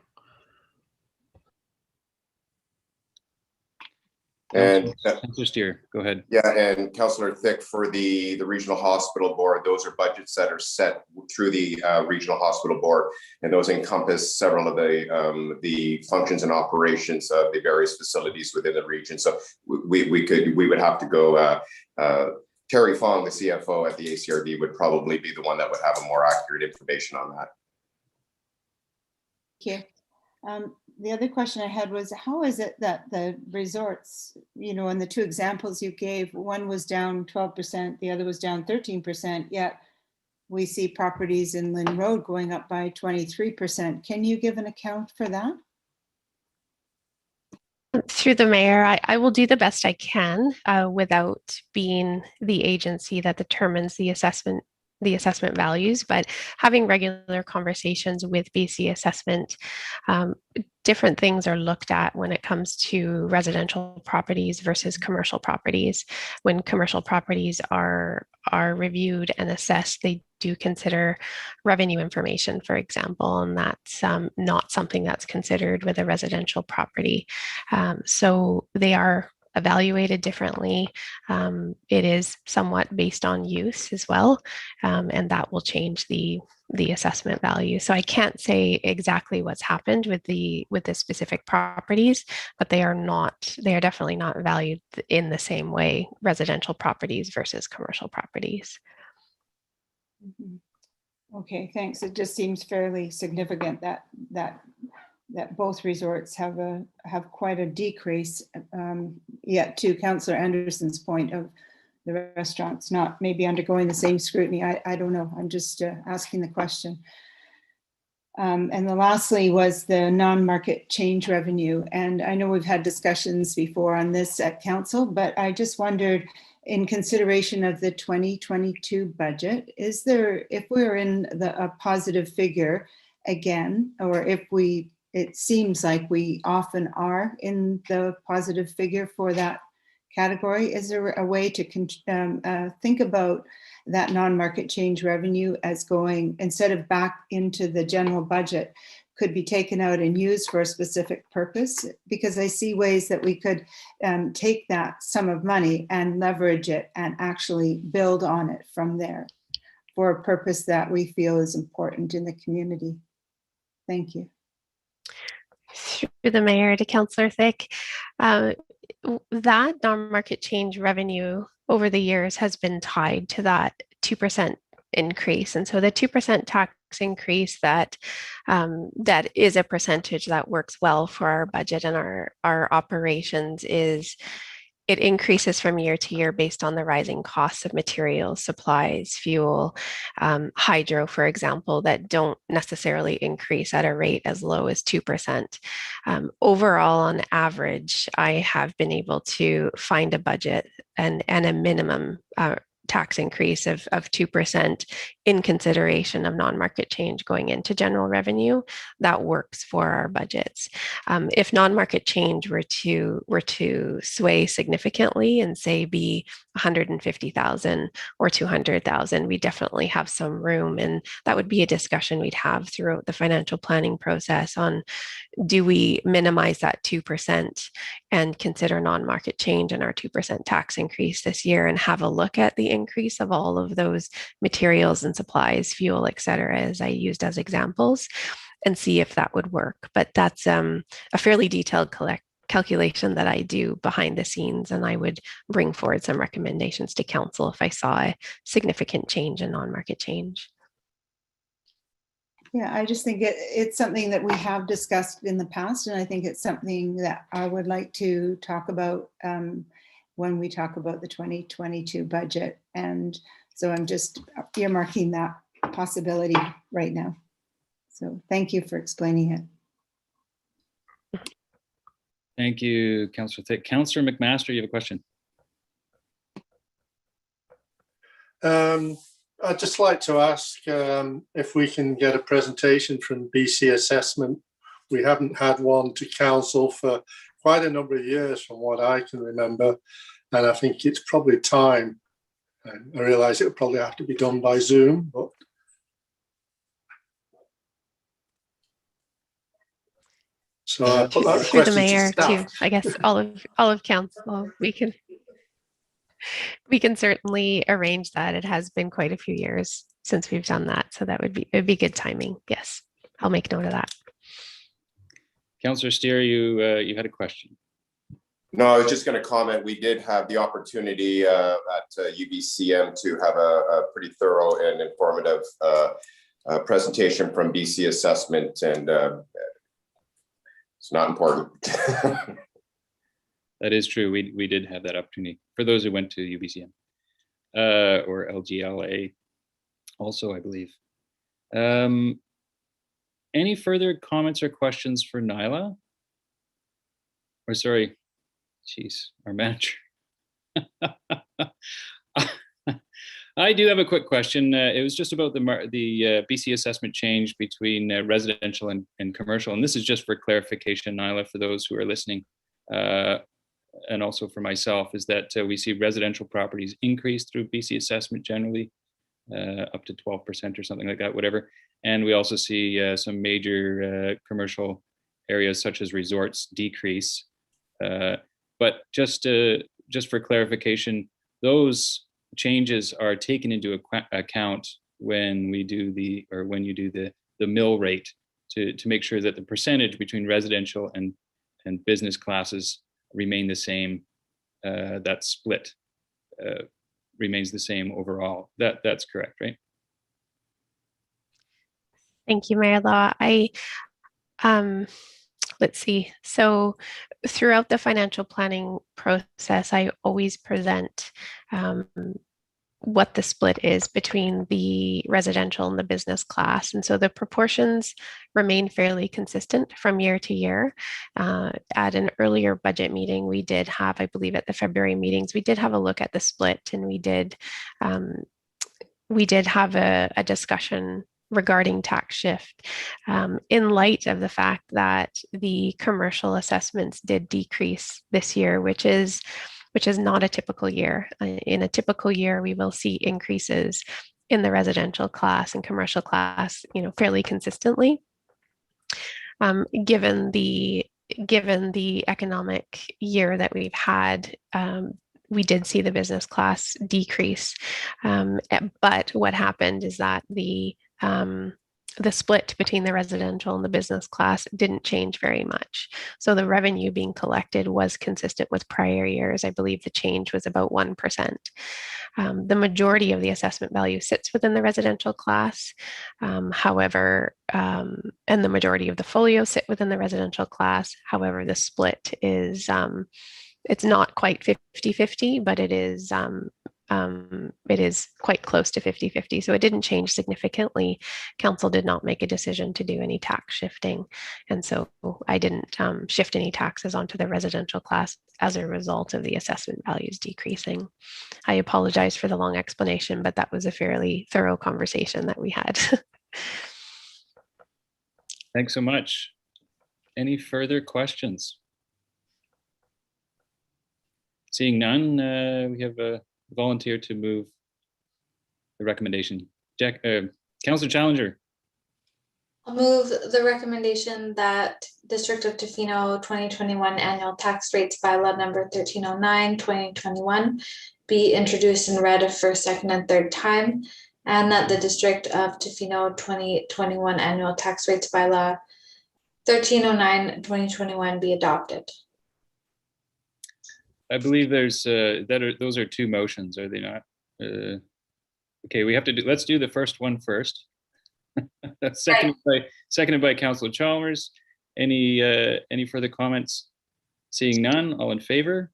And Councillor Steer, go ahead. yeah, and Councillor Thick, for the regional hospital board, those are budgets that are set through the regional hospital board, and those encompass several of the functions and operations of the various facilities within the region. So we would have to go. Terry Fong, the CFO at the ACRD, would probably be the one that would have a more accurate information on that. Thank you. The other question I had was, how is it that the resorts, in the 2 examples you gave, one was down 12%, the other was down 13%, yet we see properties in Lynn Road going up by 23%. Can you give an account for that? Through the mayor, I will do the best I can without being the agency that determines the assessment values, but having regular conversations with BC Assessment, different things are looked at when it comes to residential properties versus commercial properties. When commercial properties are reviewed and assessed, they do consider revenue information, for example, and that's not something that's considered with a residential property. So they are evaluated differently. It is somewhat based on use as well, and that will change the assessment value. So I can't say exactly what's happened with the specific properties, but they are definitely not valued in the same way, residential properties versus commercial properties. Mm-hmm. Okay, thanks. It just seems fairly significant that both resorts have quite a decrease, yet to Councillor Anderson's point of the restaurants not maybe undergoing the same scrutiny. I don't know. I'm just asking the question. And the lastly was the non-market change revenue. And I know we've had discussions before on this at council, but I just wondered, in consideration of the 2022 budget, is there, if we're in a positive figure again, or if it seems like we often are in the positive figure for that category, is there a way to think about that non-market change revenue as going, instead of back into the general budget, could be taken out and used for a specific purpose? Because I see ways that we could take that sum of money and leverage it and actually build on it from there for a purpose that we feel is important in the community. Thank you. Through the mayor to Councillor Thick, that non-market change revenue over the years has been tied to that 2% increase. And so the 2% tax increase that is a percentage that works well for our budget and our operations it increases from year to year based on the rising costs of materials, supplies, fuel, hydro, for example, that don't necessarily increase at a rate as low as 2%. Overall, on average, I have been able to find a budget and a minimum tax increase of 2% in consideration of non-market change going into general revenue that works for our budgets. If non-market change were to sway significantly and say be 150,000 or 200,000, we definitely have some room, and that would be a discussion we'd have throughout the financial planning process on, do we minimize that 2% and consider non-market change in our 2% tax increase this year and have a look at the increase of all of those materials and supplies, fuel, et cetera, as I used as examples, and see if that would work. But that's a fairly detailed calculation that I do behind the scenes, and I would bring forward some recommendations to council if I saw a significant change in non-market change. Yeah, I just think it's something that we have discussed in the past, and I think it's something that I would like to talk about when we talk about the 2022 budget. And so I'm just earmarking that possibility right now. So thank you for explaining it. Thank you, Councillor Thick. Councillor McMaster, you have a question. I'd just like to ask if we can get a presentation from BC Assessment. We haven't had one to council for quite a number of years from what I can remember, and I think it's probably time. I realise it would probably have to be done by Zoom, but so I put that through the question mayor to too. I guess all of council, we can certainly arrange that. It has been quite a few years since we've done that, so it'd be good timing. Yes, I'll make note of that. Councillor Steer, you had a question. No, I was just going to comment. We did have the opportunity at UBCM to have a pretty thorough and informative presentation from BC Assessment, and it's not important. That is true. We did have that opportunity for those who went to UBCM or LGLA also, I believe. Any further comments or questions for Nyla? Or sorry, geez, our manager. I do have a quick question. It was just about the BC assessment change between residential and commercial. And this is just for clarification, Nyla, for those who are listening. And also for myself, is that we see residential properties increase through BC assessment generally, up to 12% or something like that, whatever. And we also see some major commercial areas such as resorts decrease. But just for clarification, those changes are taken into account when we do when you do the mill rate to make sure that the percentage between residential and business classes remain the same. That split remains the same overall. That's correct, right? Thank you, Mayor Law. Let's see. So throughout the financial planning process, I always present what the split is between the residential and the business class. And so the proportions remain fairly consistent from year to year. At an earlier budget meeting, we did have, I believe at the February meetings, we did have a look at the split, and we did have a discussion regarding tax shift in light of the fact that the commercial assessments did decrease this year, which is not a typical year. In a typical year, we will see increases in the residential class and commercial class, fairly consistently. Given the economic year that we've had, we did see the business class decrease. But what happened is that the split between the residential and the business class didn't change very much. So the revenue being collected was consistent with prior years. I believe the change was about 1%. The majority of the assessment value sits within the residential class. However, and the majority of the folios sit within the residential class. However, the split is, it's not quite 50-50, but it is quite close to 50-50. So it didn't change significantly. Council did not make a decision to do any tax shifting. And so I didn't shift any taxes onto the residential class as a result of the assessment values decreasing. I apologize for the long explanation, but that was a fairly thorough conversation that we had. Thanks so much. Any further questions? Seeing none, we have a volunteer to move the recommendation. Councillor Challenger. I'll move the recommendation that District of Tofino 2021 annual tax rates bylaw number 1309 2021 be introduced and read a first, second, and third time, and that the District of Tofino 2021 annual tax rates bylaw 1309 2021 be adopted. I believe there's those are two motions, are they not? Okay, we have to do. Let's do the first one first. That's seconded by Councillor Chalmers. Any further comments? Seeing none, all in favor?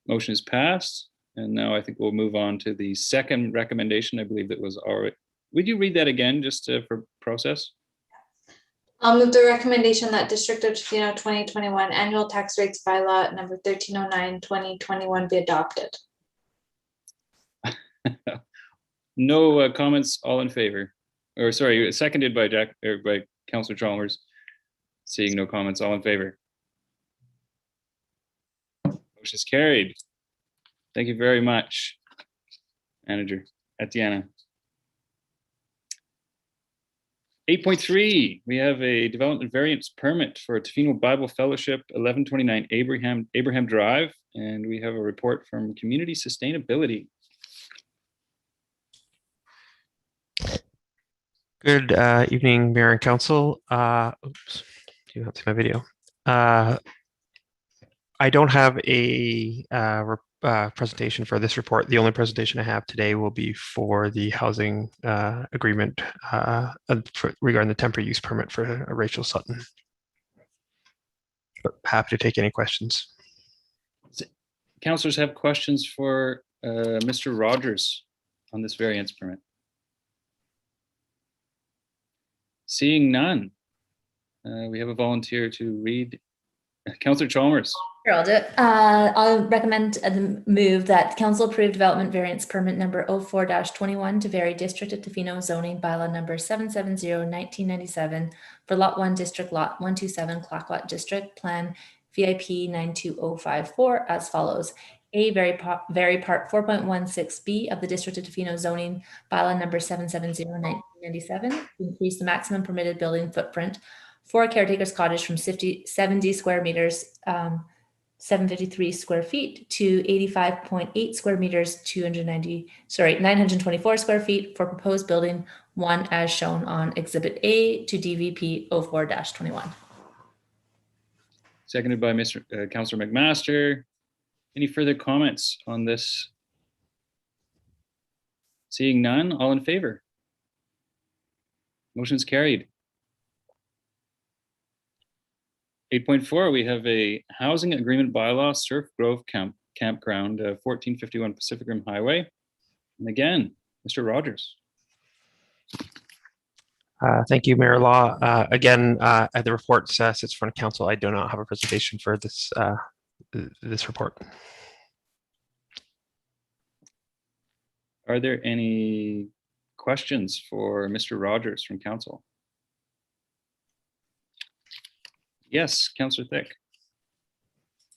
Motion is passed, and now I think we'll move on to the second recommendation. I believe that was already. Would you read that again, just for process? I'll move the recommendation that District of Tofino 2021 annual tax rates bylaw number 1309 2021 be adopted. No comments, all in favor. Or sorry, seconded by Councillor Chalmers. Seeing no comments, all in favor. Motion is carried. Thank you very much, Manager Atiana. 8.3, we have a development variance permit for Tofino Bible Fellowship, 1129 Abraham Drive, and we have a report from Community Sustainability. Good evening, Mayor and Council. Oops, do you not see my video? I don't have a presentation for this report. The only presentation I have today will be for the housing agreement regarding the temporary use permit for Rachel Sutton. But happy to take any questions. Councillors have questions for Mr. Rogers on this variance permit. Seeing none, we have a volunteer to read. Councillor Chalmers. Sure, I'll do it. I'll recommend a move that council approve development variance permit number 04-21 to vary District of Tofino zoning bylaw number 770/1997 for Lot 1 District Lot 127 Tla-o-qui-aht District Plan VIP 92054 as follows. A, vary part 4.16B of the District of Tofino zoning bylaw number 770/1997 to increase the maximum permitted building footprint for a caretaker's cottage from 70 square meters, 753 square feet to 85.8 square meters, 924 square feet for proposed building 1 as shown on Exhibit A to DVP 04-21. Seconded by Councillor McMaster. Any further comments on this? Seeing none, all in favor? Motion's carried. 8.4, we have a housing agreement bylaw, Surf Grove campground, 1451 Pacific Rim Highway. And again, Mr. Rogers. Thank you, Mayor Law. Again, the report sits in front of council. I do not have a presentation for this this report. Are there any questions for Mr. Rogers from council? Yes, Councillor Thick.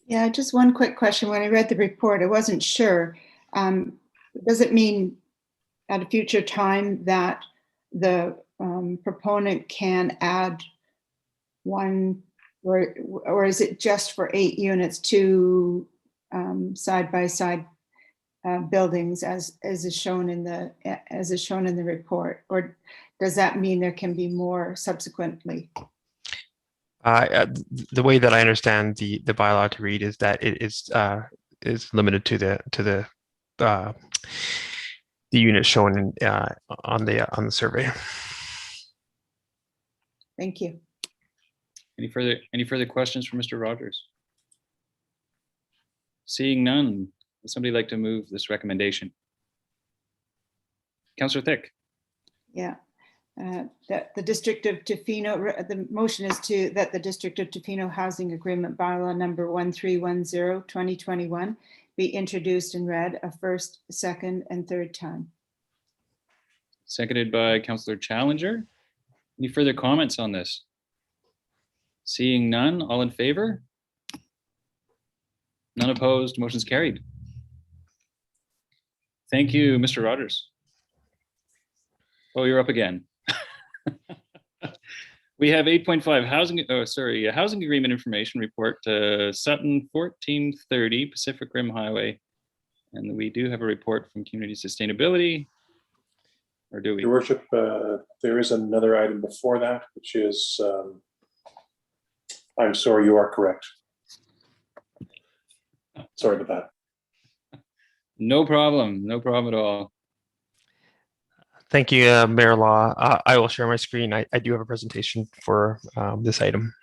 Yeah, just one quick question. When I read the report, I wasn't sure. Does it mean at a future time that the proponent can add one, or is it just for 8 units, 2 side-by-side buildings as is shown in the report, or does that mean there can be more subsequently? The way that I understand the bylaw to read is that it is limited to the unit shown in, on the survey. Thank you. Any further questions for Mr. Rogers? Seeing none, would somebody like to move this recommendation? Councillor Thick. Yeah. That the District of Tofino, the motion is that the District of Tofino Housing Agreement Bylaw number 1310/2021 be introduced and read a first, second, and third time. Seconded by Councillor Challenger. Any further comments on this? Seeing none, all in favor? None opposed, motion's carried. Thank you, Mr. Rogers. Oh, you're up again. We have 8.5 housing agreement information report to Sutton 1430 Pacific Rim Highway. And we do have a report from Community Sustainability, or do we? Your Worship, there is another item before that, which is, I'm sorry, you are correct. Sorry about that. No problem at all. Thank you, Mayor Law. I will share my screen. I do have a presentation for this item.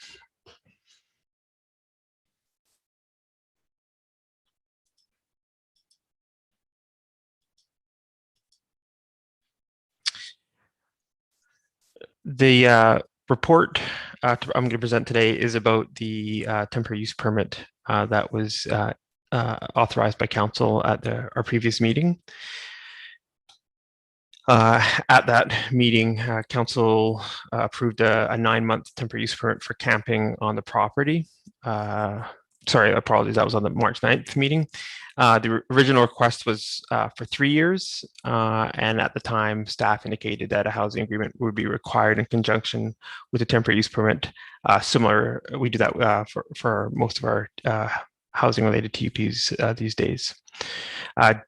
The report I'm going to present today is about the temporary use permit that was authorized by council at our previous meeting. At that meeting, council approved a 9-month temporary use permit for camping on the property. Sorry, apologies, that was on the March 9th meeting. The original request was for 3 years, and at the time, staff indicated that a housing agreement would be required in conjunction with a temporary use permit. Similar, we do that for most of our housing-related TUPs these days.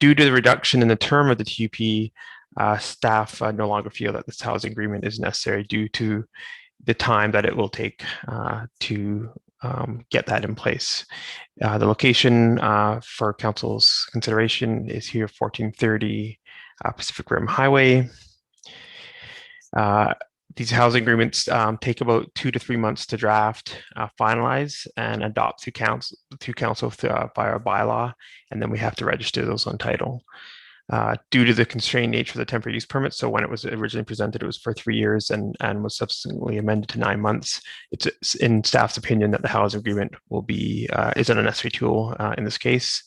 Due to the reduction in the term of the TUP, staff no longer feel that this housing agreement is necessary due to the time that it will take to get that in place. The location for council's consideration is here, 1430 Pacific Rim Highway. These housing agreements take about 2 to 3 months to draft, finalize, and adopt to council by our bylaw, and then we have to register those on title. Due to the constrained nature of the temporary use permit, so when it was originally presented, it was for 3 years and was subsequently amended to 9 months. It's in staff's opinion that the housing agreement will be is an unnecessary tool in this case,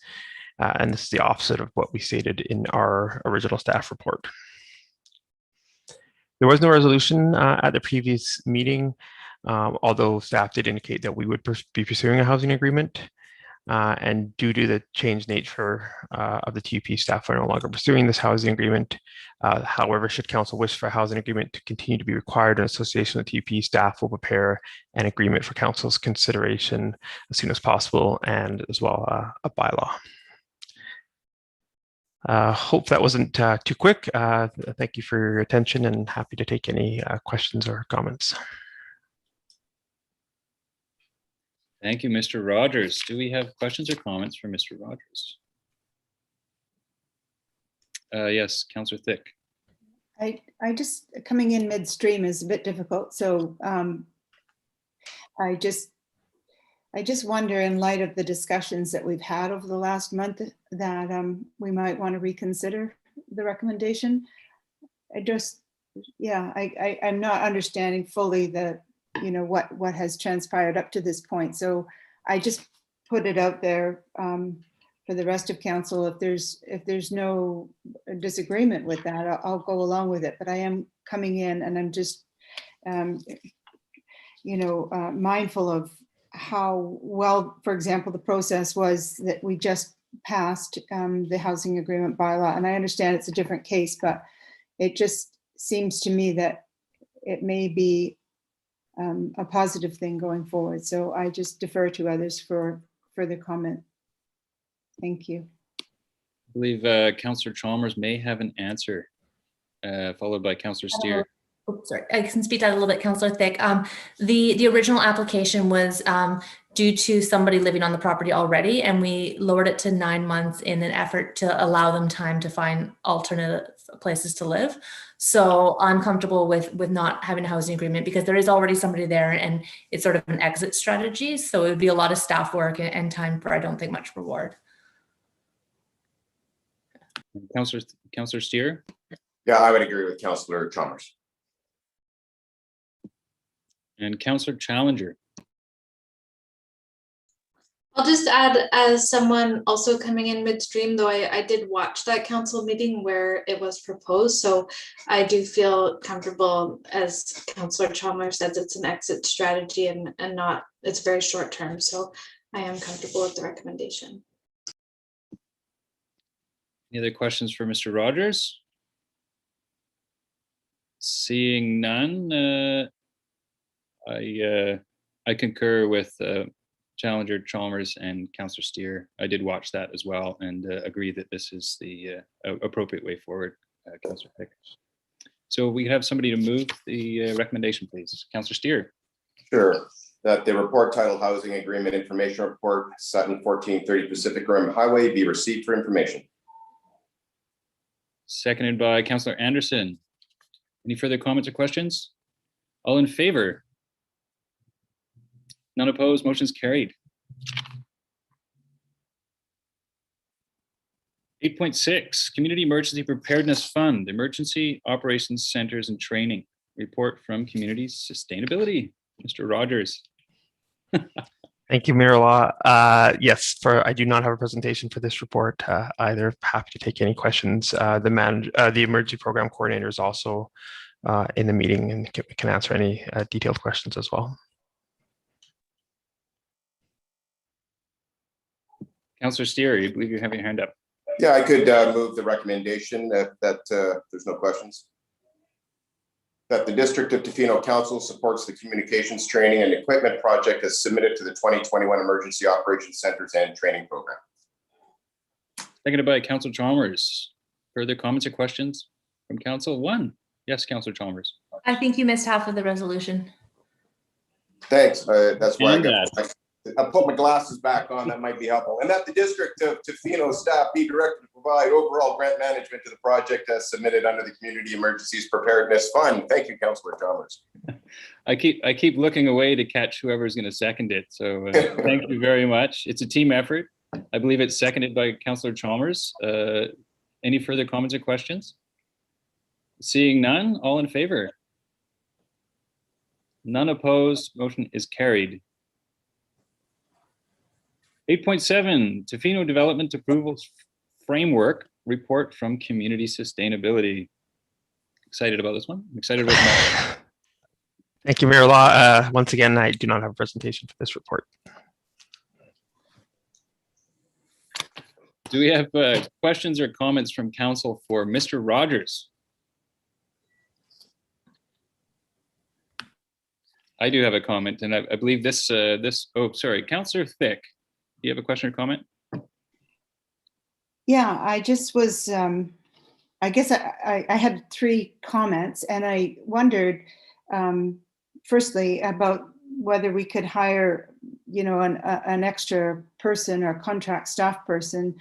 and this is the opposite of what we stated in our original staff report. There was no resolution at the previous meeting, although staff did indicate that we would be pursuing a housing agreement. And due to the changed nature of the TUP, staff are no longer pursuing this housing agreement. However, should council wish for a housing agreement to continue to be required in association with TUP, staff will prepare an agreement for council's consideration as soon as possible, and as well a bylaw. Hope that wasn't too quick. Thank you for your attention, and happy to take any questions or comments. Thank you, Mr. Rogers. Do we have questions or comments for Mr. Rogers? Yes, Councillor Thick. I just, coming in midstream is a bit difficult, so I just wonder, in light of the discussions that we've had over the last month, that we might want to reconsider the recommendation. I'm not understanding fully the, what has transpired up to this point. So I just put it out there for the rest of council. If there's no disagreement with that, I'll go along with it. But I am coming in, and I'm just, mindful of how well, for example, the process was that we just passed the housing agreement bylaw. And I understand it's a different case, but it just seems to me that it may be a positive thing going forward. So I just defer to others for further comment. Thank you. I believe Councillor Chalmers may have an answer, followed by Councillor Steer. Sorry, I can speak to that a little bit, Councillor Thick. The original application was due to somebody living on the property already, and we lowered it to 9 months in an effort to allow them time to find alternative places to live. So I'm comfortable with not having a housing agreement because there is already somebody there, and it's sort of an exit strategy. So it would be a lot of staff work and time for, I don't think, much reward. Councillor Steer? Yeah, I would agree with Councillor Chalmers. And Councillor Challenger. I'll just add, as someone also coming in midstream, though I did watch that council meeting where it was proposed, so I do feel comfortable, as Councillor Chalmers says, it's an exit strategy and not, it's very short term, so I am comfortable with the recommendation. Any other questions for Mr. Rogers? Seeing none, I concur with Challenger, Chalmers, and Councillor Steer. I did watch that as well and agree that this is the appropriate way forward, Councillor Pick. So we have somebody to move the recommendation, please. Councillor Steer. Sure. That the report titled Housing Agreement Information Report, Sutton 1430 Pacific Rim Highway be received for information. Seconded by Councillor Anderson. Any further comments or questions? All in favor? None opposed, motion's carried. 8.6, Community Emergency Preparedness Fund, Emergency Operations Centers and Training. Report from Community Sustainability. Mr. Rogers. Thank you, Mayor Law. Yes, I do not have a presentation for this report either. Happy to take any questions. The emergency program coordinator is also in the meeting and can answer any detailed questions as well. Councillor Steer, you believe you have your hand up. Yeah, I could move the recommendation that there's no questions. That the District of Tofino Council supports the communications training and equipment project as submitted to the 2021 Emergency Operations Centers and Training Program. Seconded by Councillor Chalmers. Further comments or questions from Council? One. Yes, Councillor Chalmers. I think you missed half of the resolution. Thanks. That's why I put my glasses back on. That might be helpful. And that the District of Tofino staff be directed to provide overall grant management to the project as submitted under the Community Emergencies Preparedness Fund. Thank you, Councillor Chalmers. I keep looking away to catch whoever's going to second it. So thank you very much. It's a team effort. I believe it's seconded by Councillor Chalmers. Any further comments or questions? Seeing none, all in favor? None opposed, motion is carried. 8.7, Tofino Development Approvals Framework Report from Community Sustainability. Excited about this one? I'm excited about that. Thank you, Mayor Law. Once again, I do not have a presentation for this report. Do we have questions or comments from council for Mr. Rogers? I do have a comment, and I believe this, oh, sorry, Councillor Thick. Do you have a question or comment? Yeah, I just was, I guess I had 3 comments, and I wondered, firstly, about whether we could hire, an extra person or contract staff person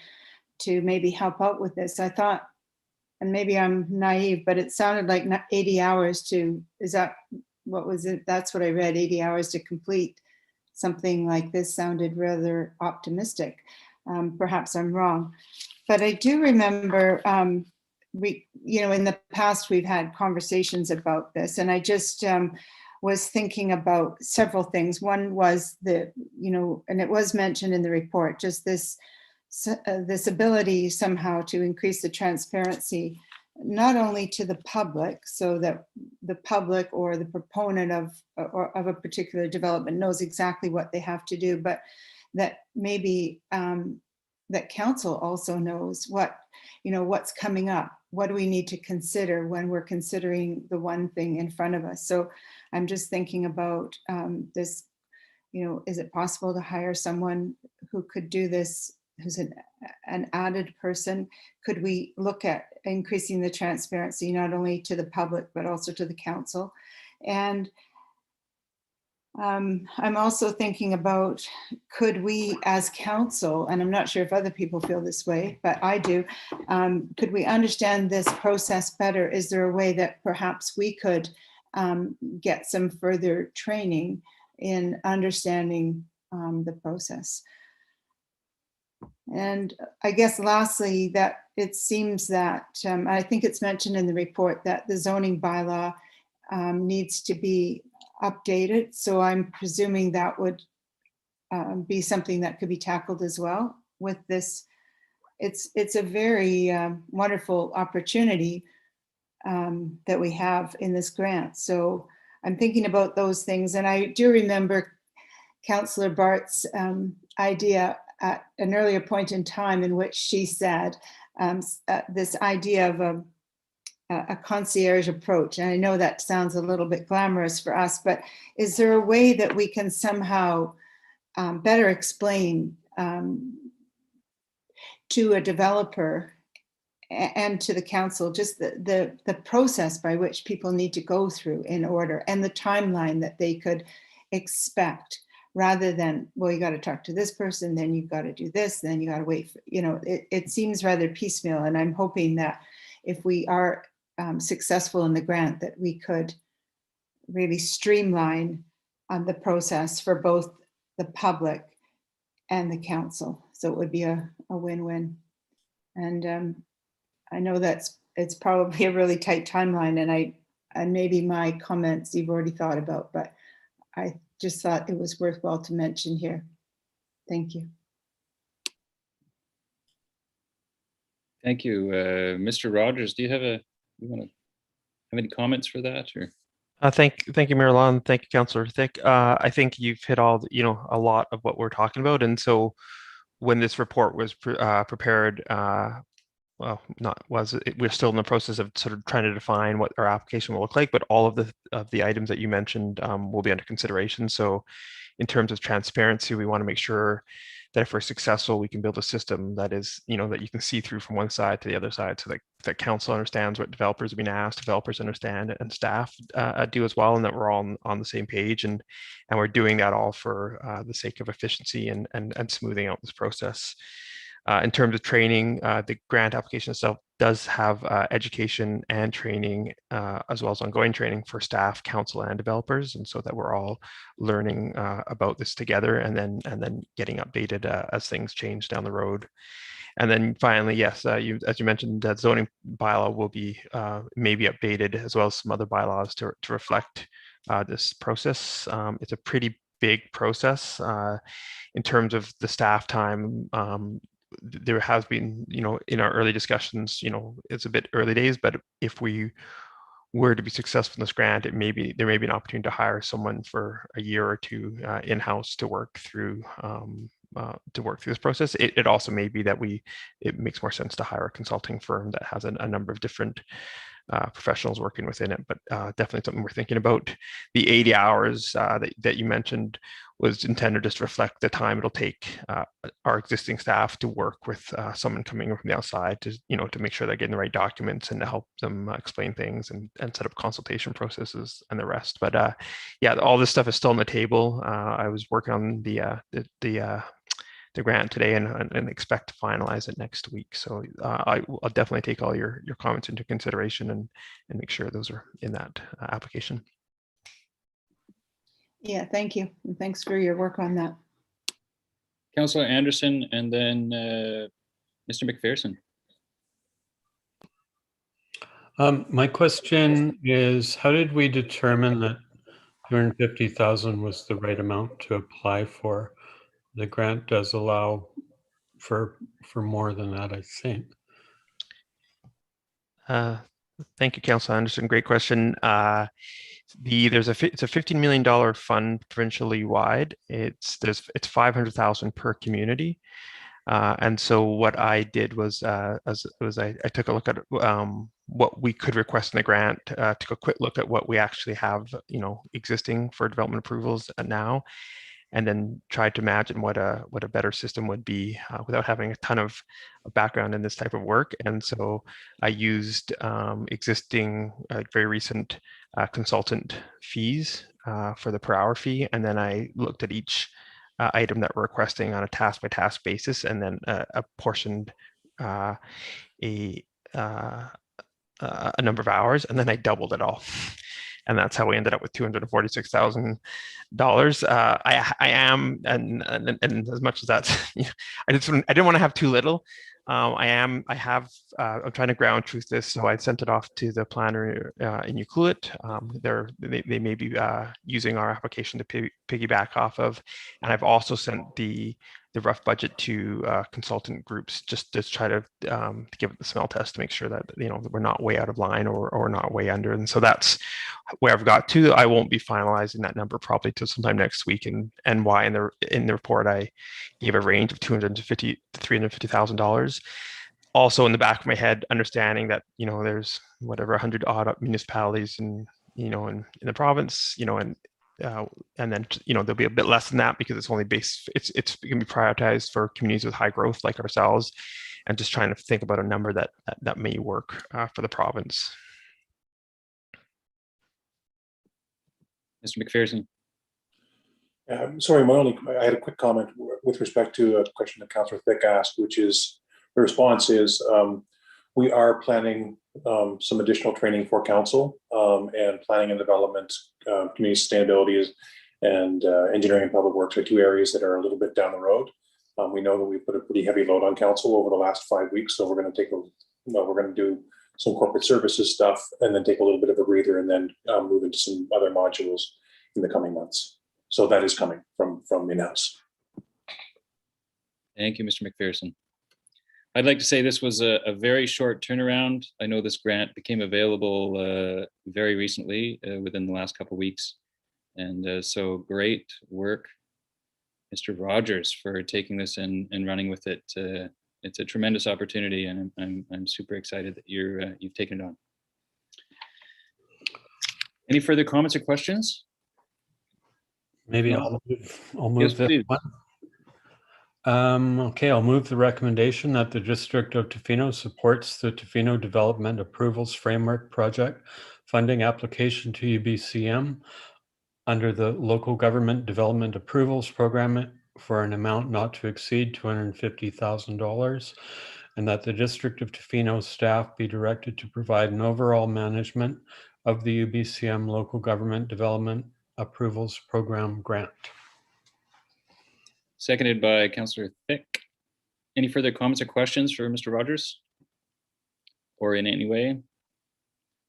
to maybe help out with this. I thought, and maybe I'm naive, but it sounded like 80 hours to, is that, what was it? That's what I read, 80 hours to complete something like this sounded rather optimistic. Perhaps I'm wrong, but I do remember, in the past we've had conversations about this, and I just was thinking about several things. One was and it was mentioned in the report, just this ability somehow to increase the transparency, not only to the public, so that the public or the proponent of a particular development knows exactly what they have to do, but that maybe that council also knows what's coming up. What do we need to consider when we're considering the one thing in front of us? So I'm just thinking about this, is it possible to hire someone who could do this, who's an added person? Could we look at increasing the transparency, not only to the public, but also to the council? And I'm also thinking about, could we as council, and I'm not sure if other people feel this way, but I do, could we understand this process better? Is there a way that perhaps we could get some further training in understanding the process? And I guess lastly, that it seems that, I think it's mentioned in the report that the zoning bylaw needs to be updated. So I'm presuming that would be something that could be tackled as well with this. It's a very wonderful opportunity that we have in this grant. So I'm thinking about those things. And I do remember Councillor Bart's idea at an earlier point in time, in which she said this idea of a concierge approach. And I know that sounds a little bit glamorous for us, but is there a way that we can somehow better explain to a developer and to the council just the process by which people need to go through in order, and the timeline that they could expect, rather than, well, you got to talk to this person, then you've got to do this, then you got to wait for, it seems rather piecemeal. And I'm hoping that if we are successful in the grant, that we could really streamline the process for both the public and the council. So it would be a win-win. And I know it's probably a really tight timeline, and maybe my comments you've already thought about, but I just thought it was worthwhile to mention here. Thank you. Thank you. Mr. Rogers, do you want to have any comments for that? Or? Thank you, Mayor Lawn. Thank you, Councillor Thick. I think you've hit all, a lot of what we're talking about. And so when this report was prepared, well, we're still in the process of sort of trying to define what our application will look like, but all of the items that you mentioned will be under consideration. So in terms of transparency, we want to make sure that if we're successful, we can build a system that is, that you can see through from one side to the other side, so that council understands what developers are being asked, developers understand it, and staff do as well, and that we're all on the same page. And we're doing that all for the sake of efficiency and smoothing out this process. In terms of training, the grant application itself does have education and training, as well as ongoing training for staff, council, and developers, and so that we're all learning about this together, and then getting updated as things change down the road. And then finally, yes, as you mentioned, that zoning bylaw will be maybe updated, as well as some other bylaws to reflect this process. It's a pretty big process in terms of the staff time. There has been, in our early discussions, it's a bit early days, but if we were to be successful in this grant, there may be an opportunity to hire someone for a year or two in-house to work through this process. It also may be that it makes more sense to hire a consulting firm that has a number of different professionals working within it, but definitely something we're thinking about. The 80 hours that you mentioned was intended just to reflect the time it'll take our existing staff to work with someone coming from the outside to make sure they're getting the right documents and to help them explain things and set up consultation processes and the rest. But yeah, all this stuff is still on the table. I was working on the grant today and expect to finalize it next week. So I'll definitely take all your comments into consideration and make sure those are in that application. Yeah, thank you. And thanks for your work on that. Councillor Anderson, and then Mr. McPherson. My question is, how did we determine that 250,000 was the right amount to apply for? The grant does allow for more than that, I think. Thank you, Councillor Anderson. Great question. It's a $15 million fund provincially wide. It's 500,000 per community. And so what I did was, I took a look at what we could request in the grant, took a quick look at what we actually have, existing for development approvals now, and then tried to imagine what a better system would be without having a ton of background in this type of work. And so I used existing, very recent consultant fees for the per hour fee, and then I looked at each item that we're requesting on a task by task basis, and then apportioned a number of hours, and then I doubled it all. And that's how we ended up with $246,000. I am, and as much as that's, I didn't want to have too little. I'm trying to ground truth this, so I sent it off to the planner in Ahousaht. They may be using our application to piggyback off of, and I've also sent the rough budget to consultant groups just to try to give it the smell test to make sure that we're not way out of line or not way under. And so that's where I've got to. I won't be finalizing that number probably till sometime next week. And why in the report I gave a range of $250,000 to $350,000. Also in the back of my head, understanding that there's whatever 100 odd municipalities in the province, and then there'll be a bit less than that because it's only based. It's going to be prioritized for communities with high growth like ourselves, and just trying to think about a number that may work for the province. Mr. McPherson. Sorry, I had a quick comment with respect to a question that Councillor Thick asked, which is, the response is, we are planning some additional training for council, and planning and development, community sustainability and engineering and public works are two areas that are a little bit down the road. We know that we put a pretty heavy load on council over the last 5 weeks, so we're going to do some corporate services stuff and then take a little bit of a breather and then move into some other modules in the coming months. So that is coming from in-house. Thank you, Mr. McPherson. I'd like to say this was a very short turnaround. I know this grant became available very recently, within the last couple of weeks. And so great work, Mr. Rogers, for taking this and running with it. It's a tremendous opportunity, and I'm super excited that you've taken it on. Any further comments or questions? Maybe No? I'll move this one. Okay, I'll move the recommendation that the District of Tofino supports the Tofino Development Approvals Framework Project funding application to UBCM under the Local Government Development Approvals Program for an amount not to exceed $250,000, and that the District of Tofino staff be directed to provide an overall management of the UBCM Local Government Development Approvals Program grant. Seconded by Councillor Thick. Any further comments or questions for Mr. Rogers? Or in any way?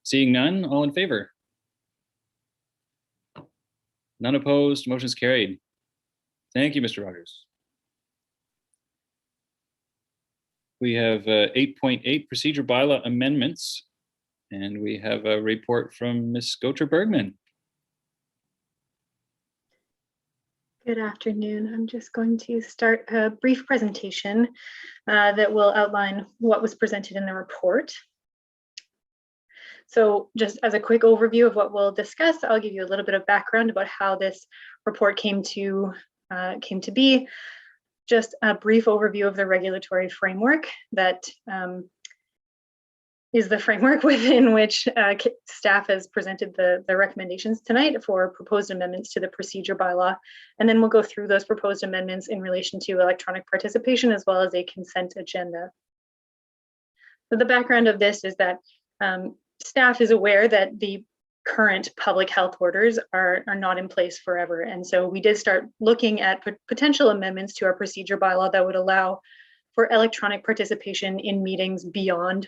Seeing none, all in favor? None opposed, motion's carried. Thank you, Mr. Rogers. We have 8.8 procedure bylaw amendments, and we have a report from Ms. Gocher-Bergman. Good afternoon. I'm just going to start a brief presentation that will outline what was presented in the report. So just as a quick overview of what we'll discuss, I'll give you a little bit of background about how this report came to be. Just a brief overview of the regulatory framework that is the framework within which staff has presented the recommendations tonight for proposed amendments to the procedure bylaw. And then we'll go through those proposed amendments in relation to electronic participation as well as a consent agenda. So the background of this is that staff is aware that the current public health orders are not in place forever. And so we did start looking at potential amendments to our procedure bylaw that would allow for electronic participation in meetings beyond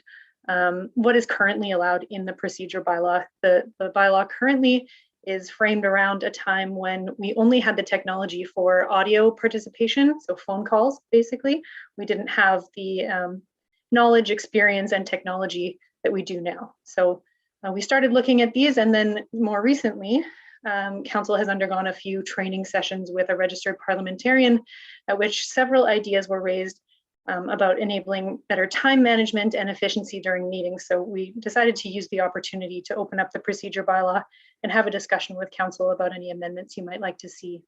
what is currently allowed in the procedure bylaw. The bylaw currently is framed around a time when we only had the technology for audio participation, so phone calls, basically. We didn't have the knowledge, experience, and technology that we do now. So we started looking at these, and then more recently, Council has undergone a few training sessions with a registered parliamentarian at which several ideas were raised about enabling better time management and efficiency during meetings. So we decided to use the opportunity to open up the procedure bylaw and have a discussion with Council about any amendments you might like to see.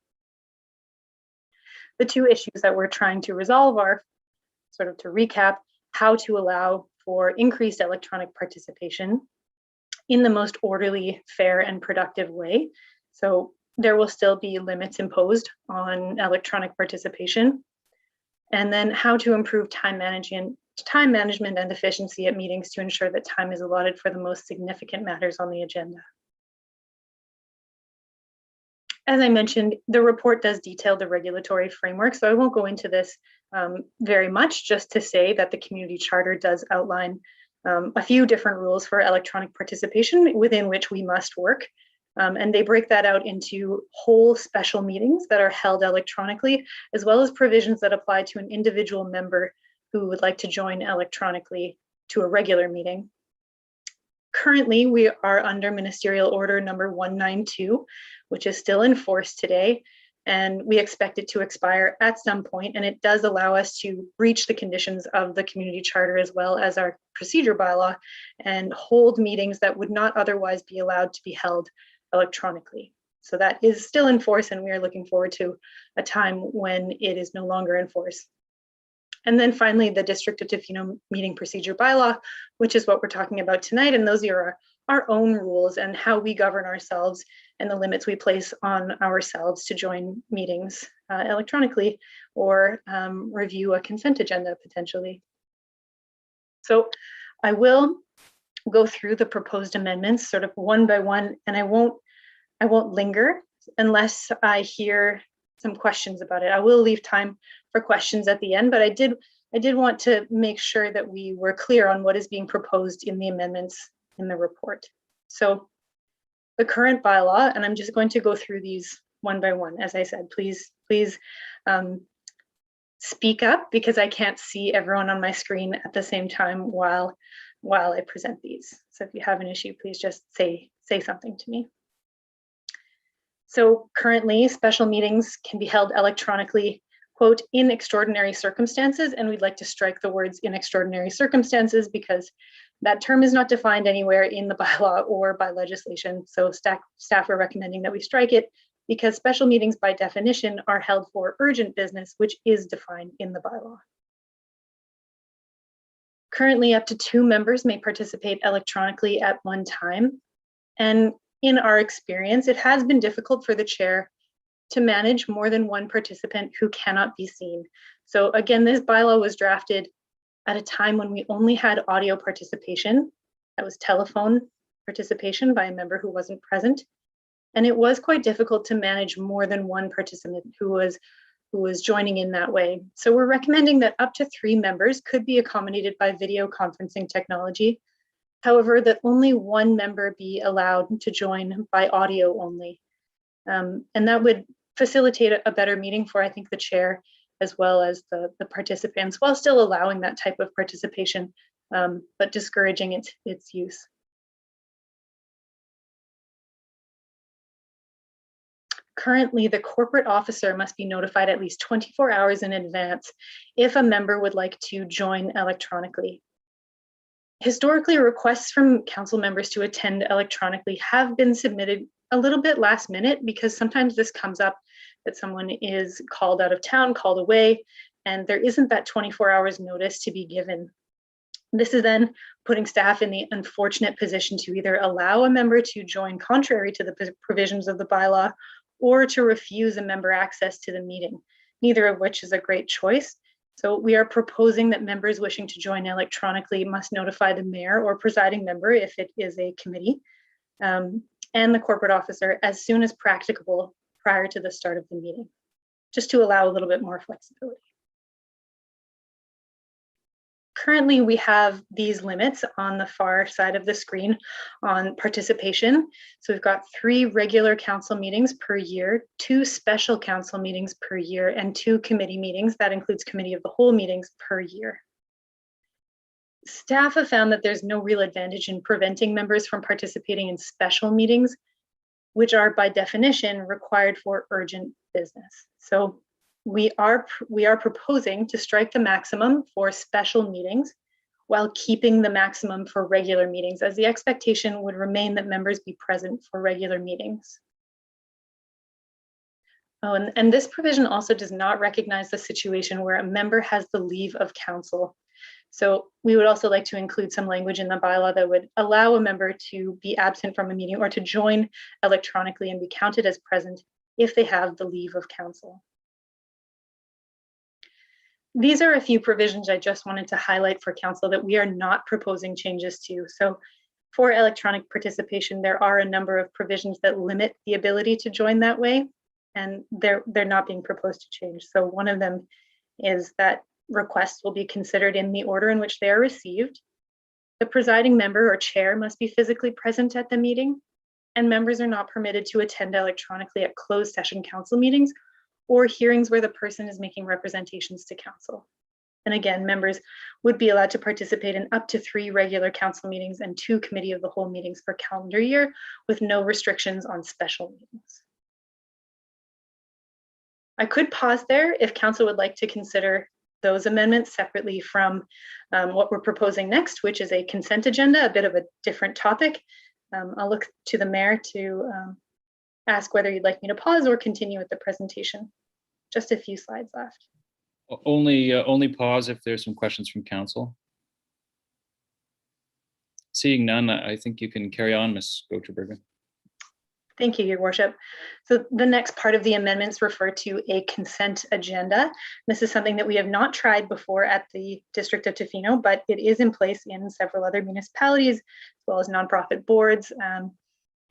The two issues that we're trying to resolve are, sort of to recap, how to allow for increased electronic participation in the most orderly, fair, and productive way. So there will still be limits imposed on electronic participation. And then how to improve time management and efficiency at meetings to ensure that time is allotted for the most significant matters on the agenda. As I mentioned, the report does detail the regulatory framework, so I won't go into this very much, just to say that the community charter does outline a few different rules for electronic participation within which we must work. And they break that out into whole special meetings that are held electronically, as well as provisions that apply to an individual member who would like to join electronically to a regular meeting. Currently, we are under Ministerial Order number 192, which is still in force today, and we expect it to expire at some point, and it does allow us to breach the conditions of the community charter as well as our procedure bylaw and hold meetings that would not otherwise be allowed to be held electronically. So that is still in force, and we are looking forward to a time when it is no longer in force. And then finally, the District of Tofino meeting procedure bylaw, which is what we're talking about tonight. And those are our own rules and how we govern ourselves and the limits we place on ourselves to join meetings electronically or review a consent agenda potentially. So I will go through the proposed amendments sort of one by one, and I won't linger unless I hear some questions about it. I will leave time for questions at the end, but I did want to make sure that we were clear on what is being proposed in the amendments in the report. So the current bylaw, and I'm just going to go through these one by one. As I said, please speak up because I can't see everyone on my screen at the same time while I present these. So if you have an issue, please just say something to me. So currently, special meetings can be held electronically, quote, in extraordinary circumstances, and we'd like to strike the words in extraordinary circumstances because that term is not defined anywhere in the bylaw or by legislation. So staff are recommending that we strike it because special meetings by definition are held for urgent business, which is defined in the bylaw. Currently, up to 2 members may participate electronically at one time. And in our experience, it has been difficult for the chair to manage more than one participant who cannot be seen. So again, this bylaw was drafted at a time when we only had audio participation. That was telephone participation by a member who wasn't present. And it was quite difficult to manage more than one participant who was joining in that way. So we're recommending that up to 3 members could be accommodated by video conferencing technology. However, that only 1 member be allowed to join by audio only. And that would facilitate a better meeting for, I think, the chair as well as the participants, while still allowing that type of participation, but discouraging its use. Currently, the corporate officer must be notified at least 24 hours in advance if a member would like to join electronically. Historically, requests from council members to attend electronically have been submitted a little bit last minute because sometimes this comes up that someone is called out of town, called away, and there isn't that 24 hours notice to be given. This is then putting staff in the unfortunate position to either allow a member to join contrary to the provisions of the bylaw or to refuse a member access to the meeting, neither of which is a great choice. So we are proposing that members wishing to join electronically must notify the mayor or presiding member if it is a committee. and the corporate officer as soon as practicable prior to the start of the meeting, just to allow a little bit more flexibility. Currently, we have these limits on the far side of the screen on participation. So we've got 3 regular council meetings per year, 2 special council meetings per year, and 2 committee meetings. That includes committee of the whole meetings per year. Staff have found that there's no real advantage in preventing members from participating in special meetings, which are by definition required for urgent business. So we are proposing to strike the maximum for special meetings while keeping the maximum for regular meetings, as the expectation would remain that members be present for regular meetings. Oh, and this provision also does not recognize the situation where a member has the leave of council. So we would also like to include some language in the bylaw that would allow a member to be absent from a meeting or to join electronically and be counted as present if they have the leave of council. These are a few provisions I just wanted to highlight for council that we are not proposing changes to. So for electronic participation, there are a number of provisions that limit the ability to join that way, and they're not being proposed to change. So one of them is that requests will be considered in the order in which they are received. The presiding member or chair must be physically present at the meeting, and members are not permitted to attend electronically at closed session council meetings or hearings where the person is making representations to council. And again, members would be allowed to participate in up to 3 regular council meetings and 2 committee of the whole meetings per calendar year, with no restrictions on special meetings. I could pause there if council would like to consider those amendments separately from what we're proposing next, which is a consent agenda, a bit of a different topic. I'll look to the mayor to ask whether you'd like me to pause or continue with the presentation. Just a few slides left. Only pause if there's some questions from council. Seeing none, I think you can carry on, Ms. Goterbergen. Thank you, Your Worship. So the next part of the amendments refer to a consent agenda. This is something that we have not tried before at the District of Tofino, but it is in place in several other municipalities, as well as nonprofit boards.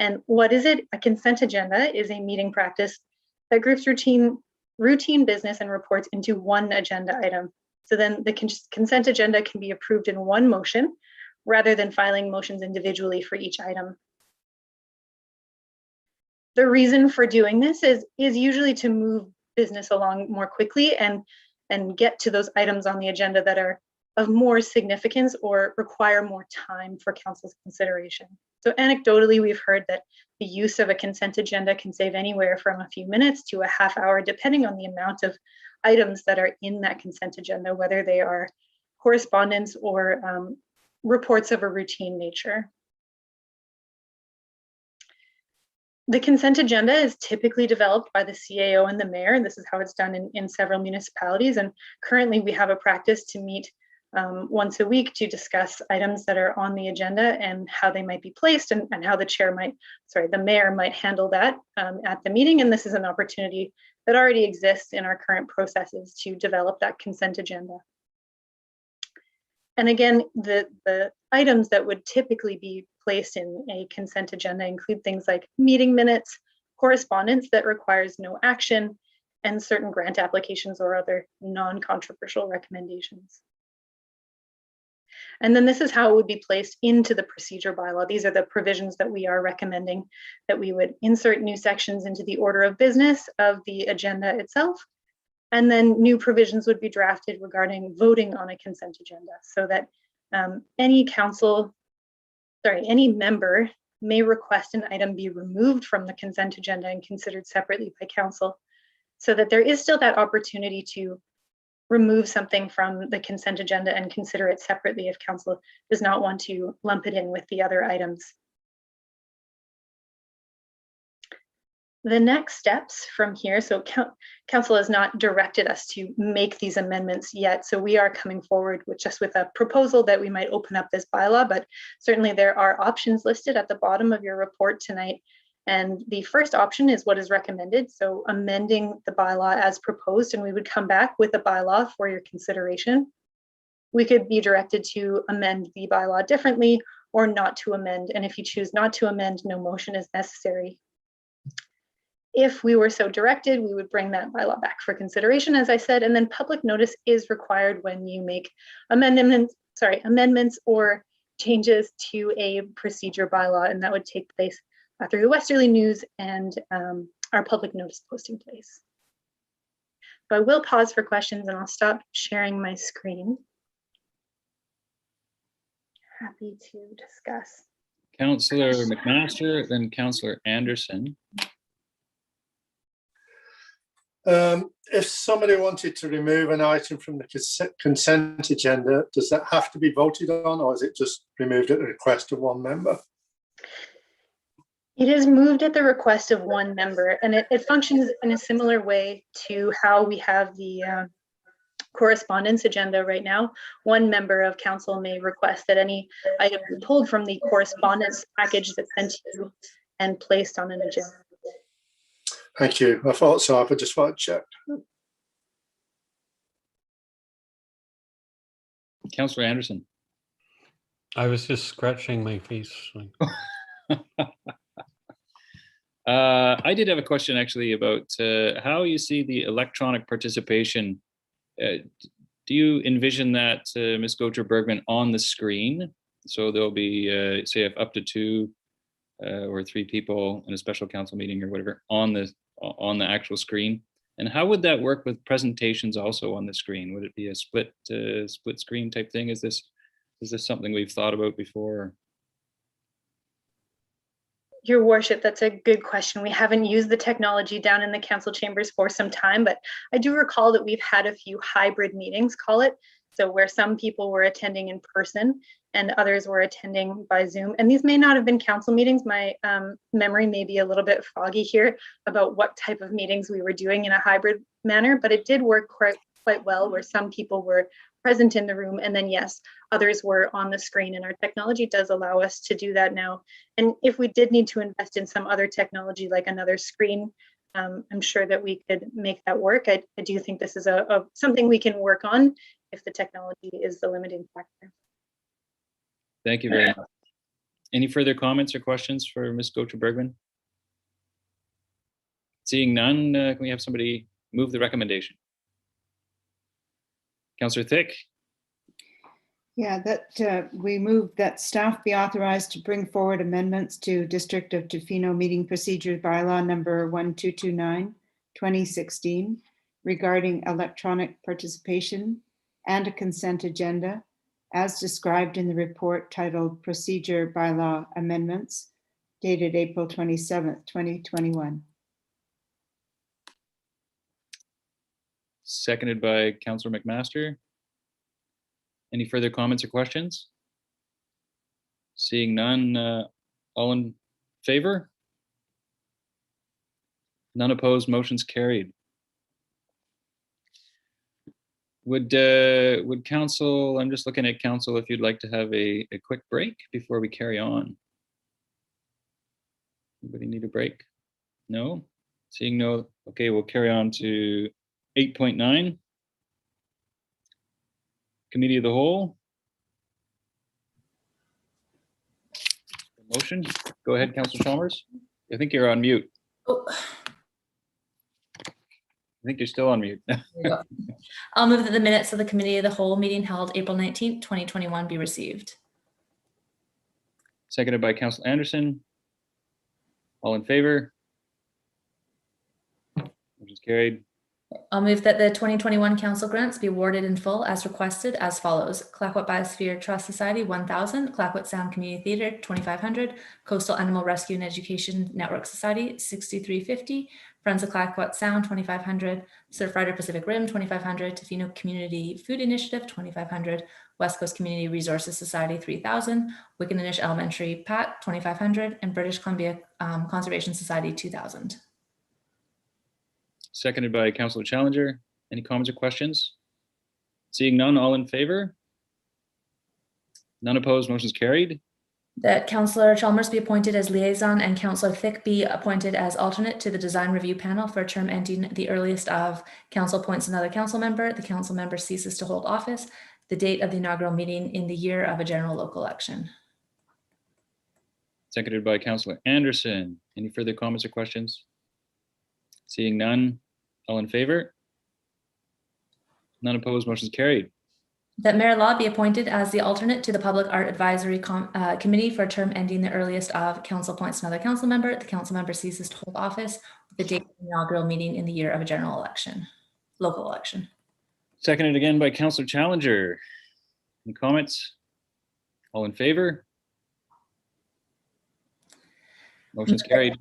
And what is it? A consent agenda is a meeting practice that groups routine business and reports into one agenda item. So then the consent agenda can be approved in one motion rather than filing motions individually for each item. The reason for doing this is usually to move business along more quickly and get to those items on the agenda that are of more significance or require more time for council's consideration. So anecdotally, we've heard that the use of a consent agenda can save anywhere from a few minutes to a half hour, depending on the amount of items that are in that consent agenda, whether they are correspondence or reports of a routine nature. The consent agenda is typically developed by the CAO and the mayor, and this is how it's done in several municipalities. And currently we have a practice to meet once a week to discuss items that are on the agenda and how they might be placed and how the mayor might handle that at the meeting. And this is an opportunity that already exists in our current processes to develop that consent agenda. And again, the items that would typically be placed in a consent agenda include things like meeting minutes, correspondence that requires no action, and certain grant applications or other non-controversial recommendations. And then this is how it would be placed into the procedure bylaw. These are the provisions that we are recommending, that we would insert new sections into the order of business of the agenda itself. And then new provisions would be drafted regarding voting on a consent agenda, so that any member may request an item be removed from the consent agenda and considered separately by council, so that there is still that opportunity to remove something from the consent agenda and consider it separately if council does not want to lump it in with the other items. The next steps from here, so council has not directed us to make these amendments yet, so we are coming forward with a proposal that we might open up this bylaw, but certainly there are options listed at the bottom of your report tonight. And the first option is what is recommended, so amending the bylaw as proposed, and we would come back with a bylaw for your consideration. We could be directed to amend the bylaw differently, or not to amend. And if you choose not to amend, no motion is necessary. If we were so directed, we would bring that bylaw back for consideration, as I said, and then public notice is required when you make amendments or changes to a procedure bylaw, and that would take place through the Westerly News and our public notice posting place. So I will pause for questions and I'll stop sharing my screen. Happy to discuss. Councillor McMaster, then Councillor Anderson. If somebody wanted to remove an item from the consent agenda, does that have to be voted on, or is it just removed at the request of one member? It is moved at the request of one member, and it functions in a similar way to how we have the correspondence agenda right now. One member of council may request that any item be pulled from the correspondence package that's sent to you and placed on an agenda. Thank you. I thought so. I just thought I'd check. Councillor Anderson. I was just scratching my face. I did have a question actually about how you see the electronic participation. Do you envision that, Ms. Gocher-Bergman, on the screen? So there'll be, say, if up to 2 or 3 people in a special council meeting or whatever on the actual screen. And how would that work with presentations also on the screen? Would it be a split screen type thing? Is this something we've thought about before? Your worship, that's a good question. We haven't used the technology down in the council chambers for some time, but I do recall that we've had a few hybrid meetings, call it, so where some people were attending in person and others were attending by Zoom. And these may not have been council meetings. My memory may be a little bit foggy here about what type of meetings we were doing in a hybrid manner, but it did work quite well where some people were present in the room, and then yes, others were on the screen, and our technology does allow us to do that now. And if we did need to invest in some other technology like another screen, I'm sure that we could make that work. I do think this is something we can work on if the technology is the limiting factor. Thank you very much. Any further comments or questions for Ms. Gocher-Bergman? Seeing none, can we have somebody move the recommendation? Councillor Thick. Yeah, that we move that staff be authorized to bring forward amendments to District of Tofino Meeting Procedures Bylaw number 1229, 2016, regarding electronic participation and a consent agenda, as described in the report titled Procedure Bylaw Amendments, dated April 27th, 2021. Seconded by Councillor McMaster. Any further comments or questions? Seeing none, all in favor? None opposed, motion's carried. Would council, I'm just looking at council, if you'd like to have a quick break before we carry on. Anybody need a break? No? Seeing no, okay, we'll carry on to 8.9. Committee of the Whole. Motion. Go ahead, Councillor Chalmers. I think you're on mute. Oh. I think you're still on mute. I'll move that the minutes of the Committee of the Whole meeting held April 19th, 2021 be received. Seconded by Councillor Anderson. All in favor? Motion's carried. I'll move that the 2021 council grants be awarded in full as requested as follows. Tla-o-qui-aht Biosphere Trust Society, 1,000. Tla-o-qui-aht Sound Community Theatre, 2,500. Coastal Animal Rescue and Education Network Society, 6,350. Friends of Tla-o-qui-aht Sound, 2,500. Surfrider Pacific Rim, 2,500. Tofino Community Food Initiative, 2,500. West Coast Community Resources Society, 3,000. Wickeninish Elementary PAT, 2,500. And British Columbia Conservation Society, 2,000. Seconded by Councillor Challenger. Any comments or questions? Seeing none, all in favor? None opposed, motion's carried. That Councillor Chalmers be appointed as liaison and Councillor Thick be appointed as alternate to the design review panel for a term ending the earliest of council appoints another council member. The council member ceases to hold office. The date of the inaugural meeting in the year of a general local election. Seconded by Councillor Anderson. Any further comments or questions? Seeing none, all in favor? None opposed, motion is carried. That Mayor Law be appointed as the alternate to the Public Art Advisory Committee for a term ending the earliest of council appoints another council member. The council member ceases to hold office with the date of the inaugural meeting in the year of a general election, local election. Seconded again by Councillor Challenger. Any comments? All in favor? Motion is carried.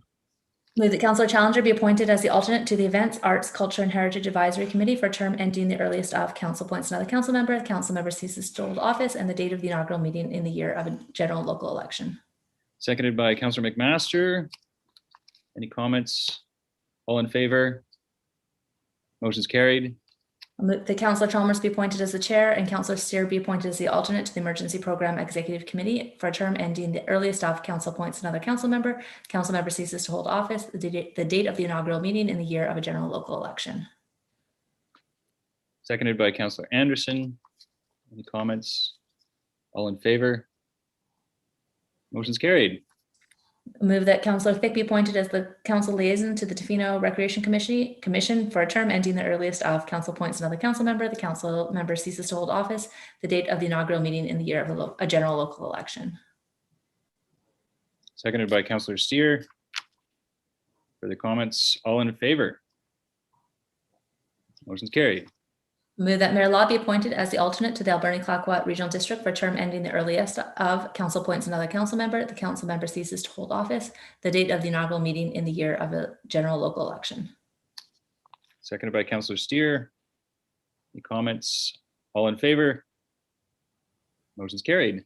Move that Councillor Challenger be appointed as the alternate to the Events, Arts, Culture and Heritage Advisory Committee for a term ending the earliest of council appoints another council member. The council member ceases to hold office and the date of the inaugural meeting in the year of a general local election. Seconded by Councillor McMaster. Any comments? All in favor? Motion is carried. The Councillor Chalmers be appointed as the chair and Councillor Steer be appointed as the alternate to the Emergency Program Executive Committee for a term ending the earliest of council appoints another council member. Council member ceases to hold office the date of the inaugural meeting in the year of a general local election. Seconded by Councillor Anderson. Any comments? All in favor? Motion's carried. Move that Councillor Thick be appointed as the council liaison to the Tofino Recreation Commission for a term ending the earliest of council appoints another council member. The council member ceases to hold office the date of the inaugural meeting in the year of a general local election. Seconded by Councillor Steer. Further comments? All in favor? Motion's carried. Move that Mayor Law be appointed as the alternate to the Alberni Tla-o-qui-aht Regional District for a term ending the earliest of council appoints another council member. The council member ceases to hold office the date of the inaugural meeting in the year of a general local election. Seconded by Councillor Steer. Any comments? All in favor? Motion's carried.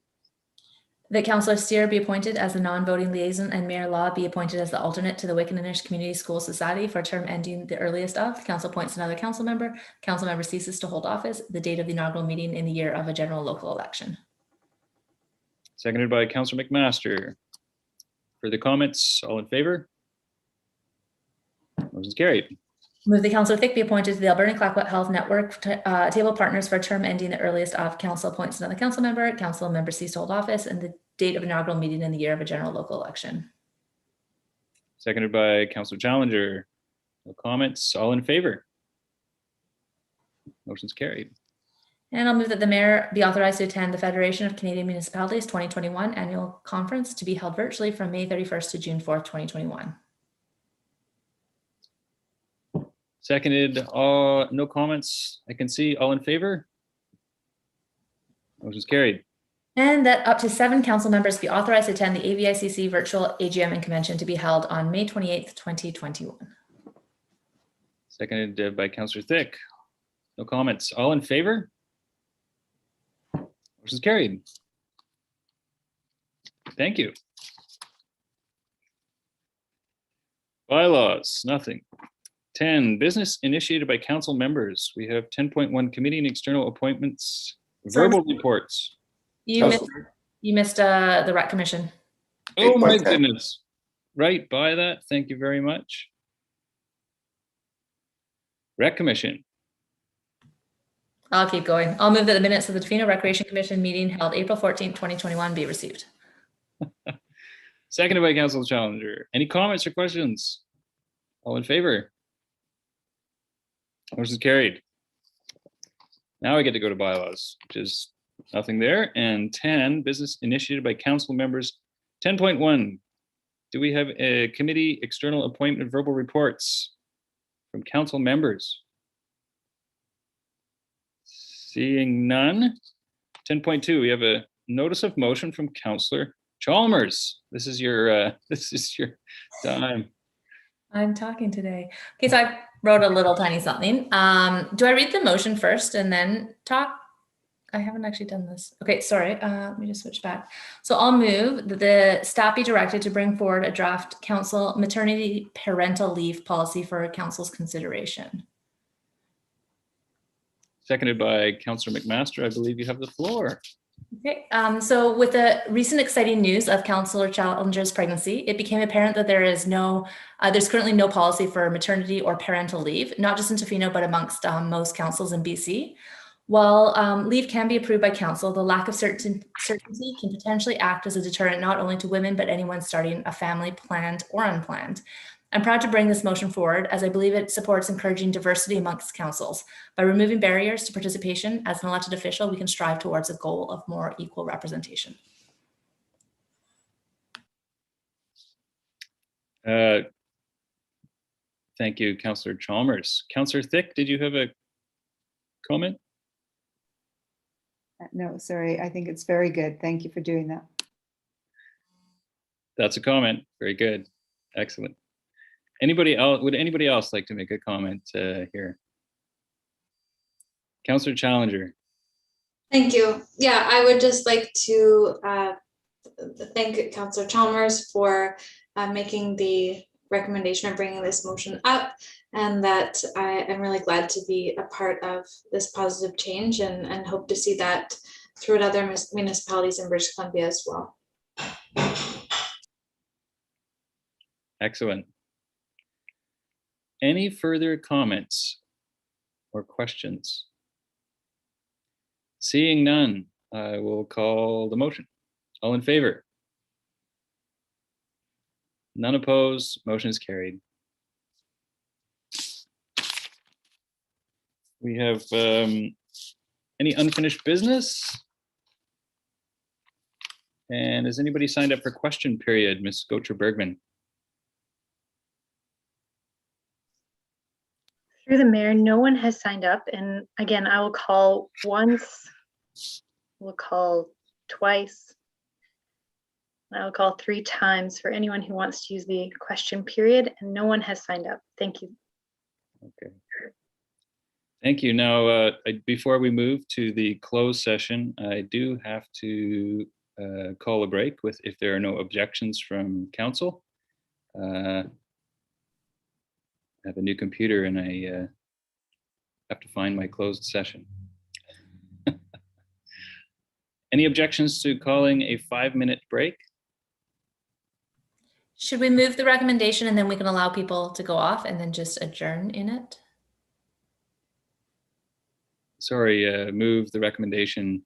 That Councillor Steer be appointed as the non-voting liaison and Mayor Law be appointed as the alternate to the Wickaninnish Community School Society for a term ending the earliest of council appoints another council member. Council member ceases to hold office the date of the inaugural meeting in the year of a general local election. Seconded by Councillor McMaster. Further comments? All in favor? Motion's carried. Move the Councillor Thick be appointed to the Alberni Tla-o-qui-aht Health Network Table Partners for a term ending the earliest of council appoints another council member. Council member cease to hold office and the date of inaugural meeting in the year of a general local election. Seconded by Councillor Challenger. No comments? All in favor? Motion's carried. And I'll move that the mayor be authorized to attend the Federation of Canadian Municipalities 2021 annual conference to be held virtually from May 31st to June 4th, 2021. Seconded. No comments. I can see. All in favor? Motion's carried. And that up to 7 council members be authorized to attend the AVICC virtual AGM and convention to be held on May 28th, 2021. Seconded by Councillor Thick. No comments. All in favor? Motion's carried. Thank you. Bylaws, nothing. 10, business initiated by council members. We have 10.1, committee and external appointments, verbal reports. You missed the Rec Commission. Oh my goodness. Right by that. Thank you very much. Rec Commission. I'll keep going. I'll move that the minutes of the Tofino Recreation Commission meeting held April 14th, 2021 be received. Seconded by Councillor Challenger. Any comments or questions? All in favor? Motion is carried. Now we get to go to bylaws, which is nothing there. And 10, business initiated by council members. 10.1, do we have a committee external appointment verbal reports from council members? Seeing none. 10.2, we have a notice of motion from Councillor Chalmers. This is your time. I'm talking today. Okay, so I wrote a little tiny something. Do I read the motion first and then talk? I haven't actually done this. Okay, sorry. Let me just switch back. So I'll move that the staff be directed to bring forward a draft council maternity parental leave policy for council's consideration. Seconded by Councillor McMaster. I believe you have the floor. Okay, so with the recent exciting news of Councillor Challenger's pregnancy, it became apparent that there's currently no policy for maternity or parental leave, not just in Tofino, but amongst most councils in BC. While leave can be approved by council, the lack of certainty can potentially act as a deterrent not only to women, but anyone starting a family, planned or unplanned. I'm proud to bring this motion forward as I believe it supports encouraging diversity amongst councils. By removing barriers to participation as an elected official, we can strive towards a goal of more equal representation. Thank you, Councillor Chalmers. Councillor Thick, did you have a comment? No, sorry. I think it's very good. Thank you for doing that. That's a comment. Very good. Excellent. Anybody else? Would anybody else like to make a comment here? Councillor Challenger. Thank you. Yeah, I would just like to thank Councillor Chalmers for making the recommendation or bringing this motion up, and that I am really glad to be a part of this positive change and hope to see that throughout other municipalities in British Columbia as well. Excellent. Any further comments or questions? Seeing none, I will call the motion. All in favor? None opposed, motion is carried. We have any unfinished business? And has anybody signed up for question period, Ms. Gocher-Bergman? Through the mayor, no one has signed up. And again, I will call once, we'll call twice, I will call 3 times for anyone who wants to use the question period, and no one has signed up. Thank you. Okay. Thank you. Now, before we move to the closed session, I do have to call a break if there are no objections from council. I have a new computer and I have to find my closed session. Any objections to calling a 5-minute break? Should we move the recommendation and then we can allow people to go off and then just adjourn in it? Sorry, move the recommendation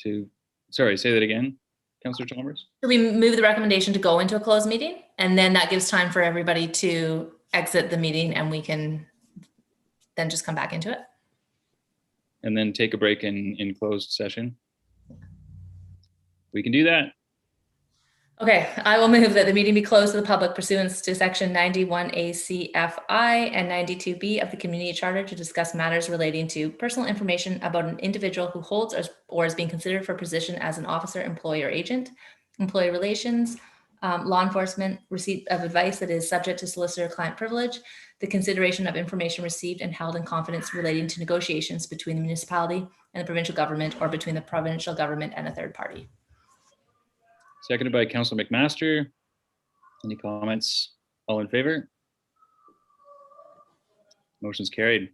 to, sorry, say that again, Councillor Chalmers? Should we move the recommendation to go into a closed meeting? And then that gives time for everybody to exit the meeting and we can then just come back into it. And then take a break in closed session? We can do that. Okay, I will move that the meeting be closed to the public pursuant to section 91A CFI and 92B of the Community Charter to discuss matters relating to personal information about an individual who holds or is being considered for a position as an officer, employee, or agent, employee relations, law enforcement, receipt of advice that is subject to solicitor-client privilege, the consideration of information received and held in confidence relating to negotiations between the municipality and the provincial government or between the provincial government and a third party. Seconded by Councillor McMaster. Any comments? All in favor? Motion's carried.